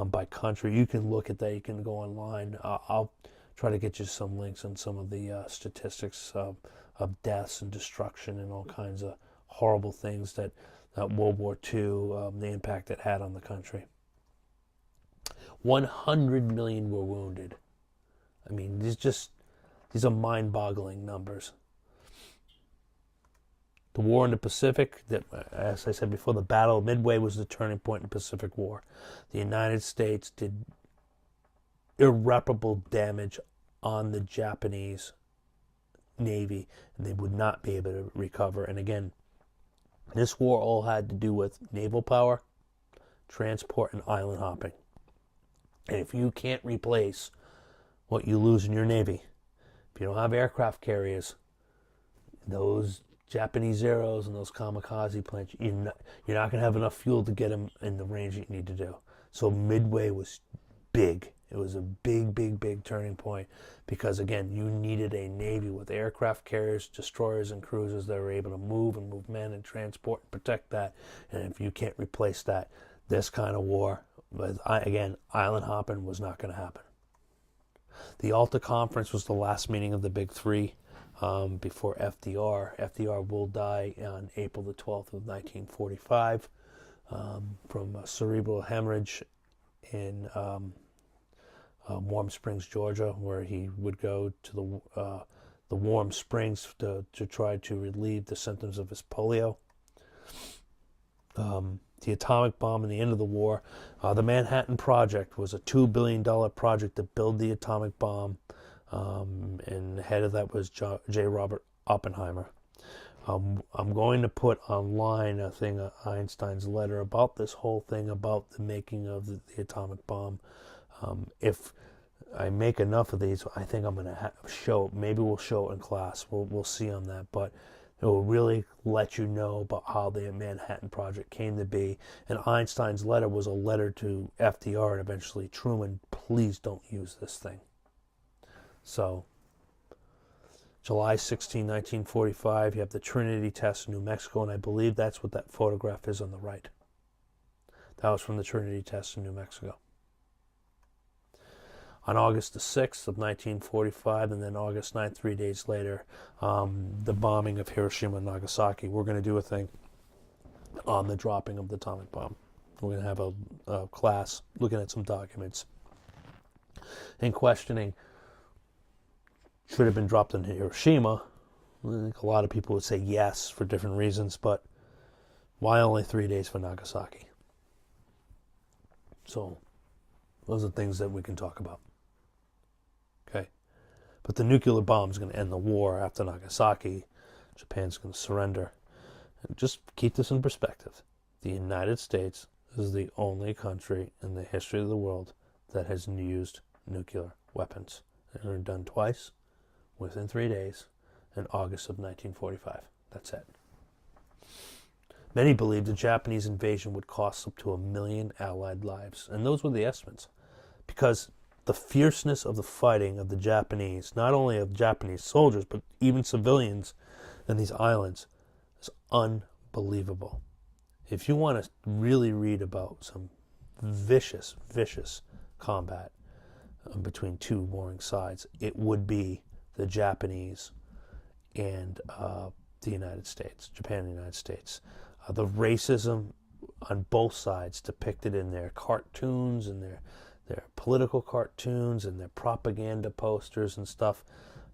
Speaker 1: by country. You can look at that. You can go online. I'll try to get you some links on some of the statistics of deaths and destruction and all kinds of horrible things that World War II, the impact it had on the country. 100 million were wounded. I mean, these are mind-boggling numbers. The war in the Pacific, as I said before, the Battle of Midway was the turning point in the Pacific War. The United States did irreparable damage on the Japanese Navy, and they would not be able to recover. And again, this war all had to do with naval power, transport, and island hopping. And if you can't replace what you lose in your Navy, if you don't have aircraft carriers, those Japanese Zeros and those kamikaze planes, you're not going to have enough fuel to get them in the range that you need to do. So Midway was big. It was a big, big, big turning point because, again, you needed a Navy with aircraft carriers, destroyers, and cruisers that were able to move men and transport and protect that. And if you can't replace that, this kind of war, again, island hopping was not going to happen. The Alta Conference was the last meeting of the Big Three before FDR. FDR will die on April the 12th of 1945 from cerebral hemorrhage in Warm Springs, Georgia, where he would go to the Warm Springs to try to relieve the symptoms of his polio. The atomic bomb and the end of the war. The Manhattan Project was a $2 billion project to build the atomic bomb, and the head of that was J. Robert Oppenheimer. I'm going to put online a thing, Einstein's letter about this whole thing, about the making of the atomic bomb. If I make enough of these, I think I'm going to show it. Maybe we'll show it in class. We'll see on that, but it will really let you know about how the Manhattan Project came to be. And Einstein's letter was a letter to FDR and eventually Truman, please don't use this thing. So, July 16, 1945, you have the Trinity test in New Mexico, and I believe that's what that photograph is on the right. That was from the Trinity test in New Mexico. On August the 6th of 1945, and then August 9th, 3 days later, the bombing of Hiroshima and Nagasaki. We're going to do a thing on the dropping of the atomic bomb. We're going to have a class looking at some documents and questioning, should it have been dropped in Hiroshima? I think a lot of people would say yes for different reasons, but why only 3 days for Nagasaki? So those are things that we can talk about. Okay, but the nuclear bomb is going to end the war after Nagasaki. Japan's going to surrender. And just keep this in perspective. The United States is the only country in the history of the world that has used nuclear weapons. They were done twice, within 3 days, in August of 1945. That's it. Many believed the Japanese invasion would cost up to 1 million Allied lives. And those were the estimates. Because the fierceness of the fighting of the Japanese, not only of Japanese soldiers, but even civilians in these islands, is unbelievable. If you want to really read about some vicious, vicious combat between two warring sides, it would be the Japanese and the United States, Japan and the United States. The racism on both sides depicted in their cartoons and their political cartoons and their propaganda posters and stuff.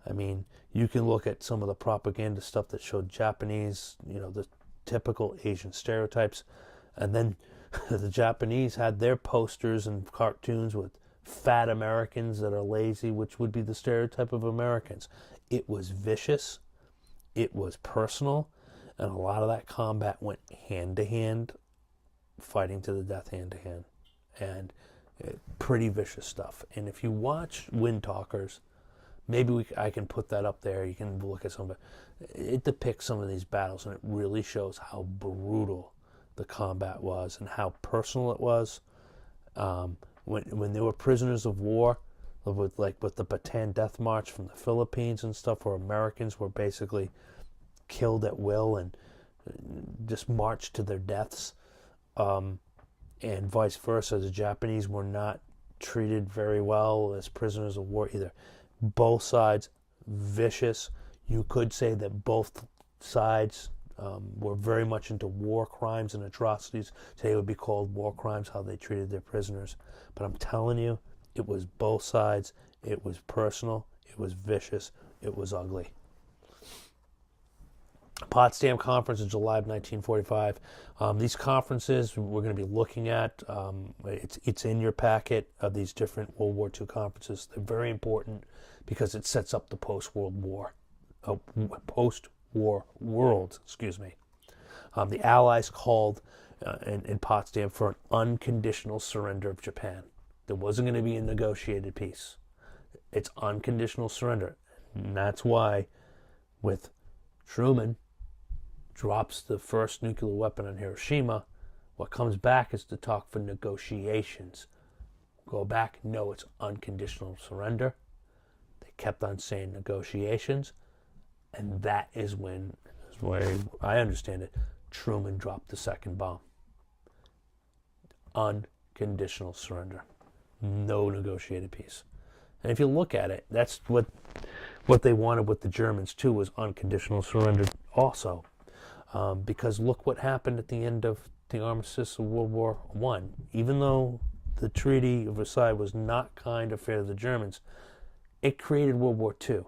Speaker 1: I mean, you can look at some of the propaganda stuff that showed Japanese, the typical Asian stereotypes, and then the Japanese had their posters and cartoons with fat Americans that are lazy, which would be the stereotype of Americans. It was vicious, it was personal, and a lot of that combat went hand to hand fighting to the death hand to hand, and pretty vicious stuff. And if you watch Wind Talkers, maybe I can put that up there. You can look at some of it. It depicts some of these battles, and it really shows how brutal the combat was and how personal it was. When there were prisoners of war, with the Bataan Death March from the Philippines and stuff, where Americans were basically killed at will and just marched to their deaths, and vice versa. The Japanese were not treated very well as prisoners of war either. Both sides vicious. You could say that both sides were very much into war crimes and atrocities. Today would be called war crimes, how they treated their prisoners. But I'm telling you, it was both sides. It was personal. It was vicious. It was ugly. Potsdam Conference in July of 1945. These conferences we're going to be looking at. It's in your packet of these different World War II conferences. They're very important because it sets up the post-war world. The Allies called in Potsdam for an unconditional surrender of Japan. There wasn't going to be a negotiated peace. It's unconditional surrender. And that's why with Truman drops the first nuclear weapon on Hiroshima, what comes back is to talk for negotiations. Go back, no, it's unconditional surrender. They kept on saying negotiations, and that is when, as way I understand it, Truman dropped the second bomb. Unconditional surrender. No negotiated peace. And if you look at it, that's what they wanted with the Germans too, was unconditional surrender also. Because look what happened at the end of the armistice of World War I. Even though the Treaty of Versailles was not kind or fair to the Germans, it created World War II.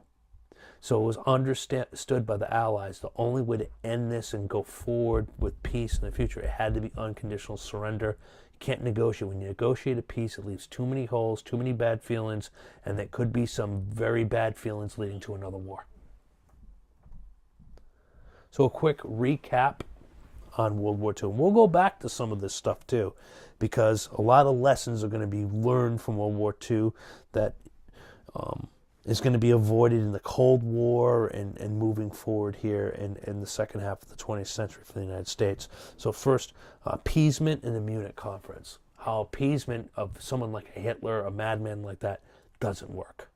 Speaker 1: So it was understood by the Allies the only way to end this and go forward with peace in the future, it had to be unconditional surrender. You can't negotiate. When you negotiate a peace, it leaves too many holes, too many bad feelings, and there could be some very bad feelings leading to another war. So a quick recap on World War II. And we'll go back to some of this stuff too, because a lot of lessons are going to be learned from World War II that is going to be avoided in the Cold War and moving forward here in the second half of the 20th century for the United States. So first, appeasement in the Munich Conference. How appeasement of someone like a Hitler, a madman like that, doesn't work.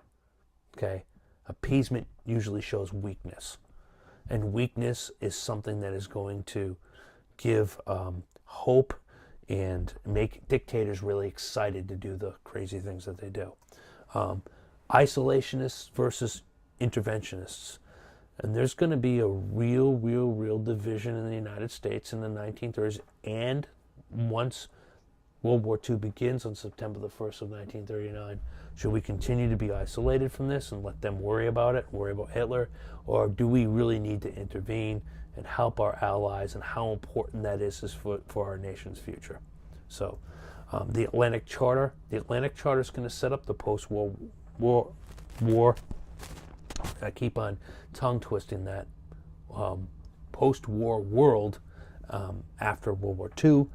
Speaker 1: Okay? Appeasement usually shows weakness. And weakness is something that is going to give hope and make dictators really excited to do the crazy things that they do. Isolationists versus interventionists. And there's going to be a real division in the United States in the 1930s. And once World War II begins on September the 1st of 1939, should we continue to be isolated from this and let them worry about it, worry about Hitler? Or do we really need to intervene and help our allies, and how important that is for our nation's future? So the Atlantic Charter. The Atlantic Charter is going to set up the post-war war. I keep on tongue twisting that. Post-war world after World War II.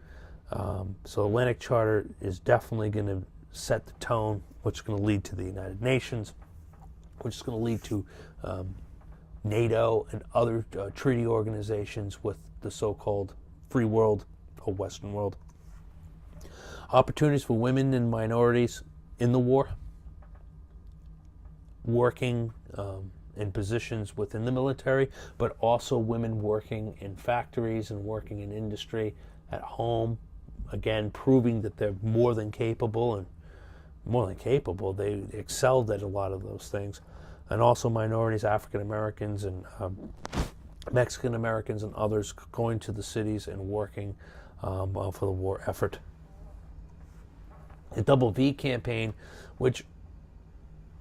Speaker 1: So Atlantic Charter is definitely going to set the tone, which is going to lead to the United Nations, which is going to lead to NATO and other treaty organizations with the so-called free world or Western world. Opportunities for women and minorities in the war, working in positions within the military, but also women working in factories and working in industry at home, again proving that they're more than capable, and they excelled at a lot of those things. And also minorities, African Americans and Mexican Americans and others going to the cities and working for the war effort. The Double V campaign, which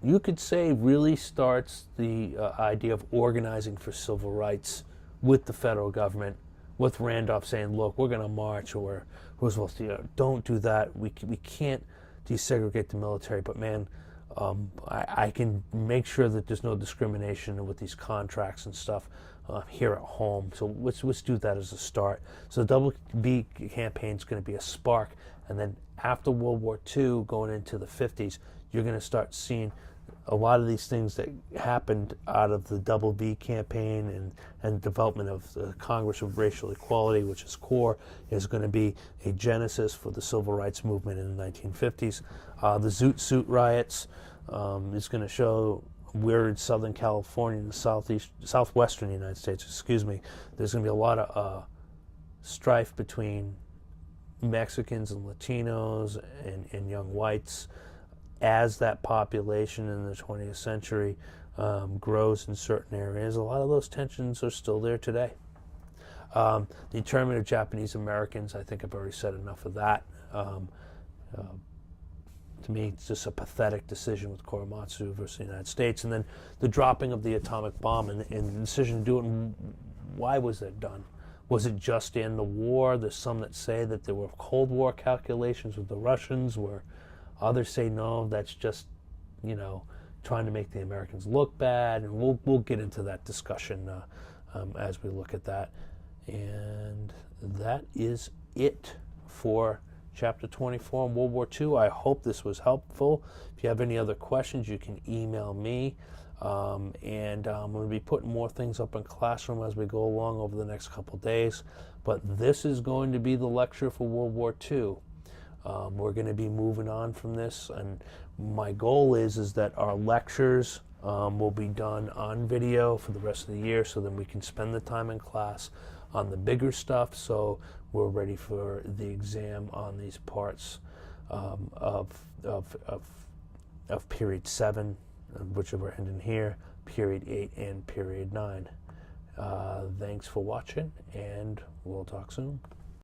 Speaker 1: you could say really starts the idea of organizing for civil rights with the federal government, with Randolph saying, look, we're going to march, or Roosevelt, don't do that. We can't desegregate the military. But man, I can make sure that there's no discrimination with these contracts and stuff here at home. So let's do that as a start. So the Double B campaign is going to be a spark, and then after World War II, going into the 50s, you're going to start seeing a lot of these things that happened out of the Double B campaign and development of the Congress of Racial Equality, which is core, is going to be a genesis for the civil rights movement in the 1950s. The Zoot Suit riots is going to show we're in Southern California, in the southwestern United States, excuse me. There's going to be a lot of strife between Mexicans and Latinos and young whites as that population in the 20th century grows in certain areas. A lot of those tensions are still there today. The internment of Japanese Americans, I think I've already said enough of that. To me, it's just a pathetic decision with Korematsu versus the United States. And then the dropping of the atomic bomb and the decision to do it. Why was that done? Was it just to end the war? There's some that say that there were Cold War calculations with the Russians, where others say no, that's just, trying to make the Americans look bad. And we'll get into that discussion as we look at that. And that is it for Chapter 24 in World War II. I hope this was helpful. If you have any other questions, you can email me. And I'm going to be putting more things up in Classroom as we go along over the next couple days. But this is going to be the lecture for World War II. We're going to be moving on from this. And my goal is that our lectures will be done on video for the rest of the year, so then we can spend the time in class on the bigger stuff, so we're ready for the exam on these parts of period 7, which we're ending here, period 8, and period 9. Thanks for watching, and we'll talk soon.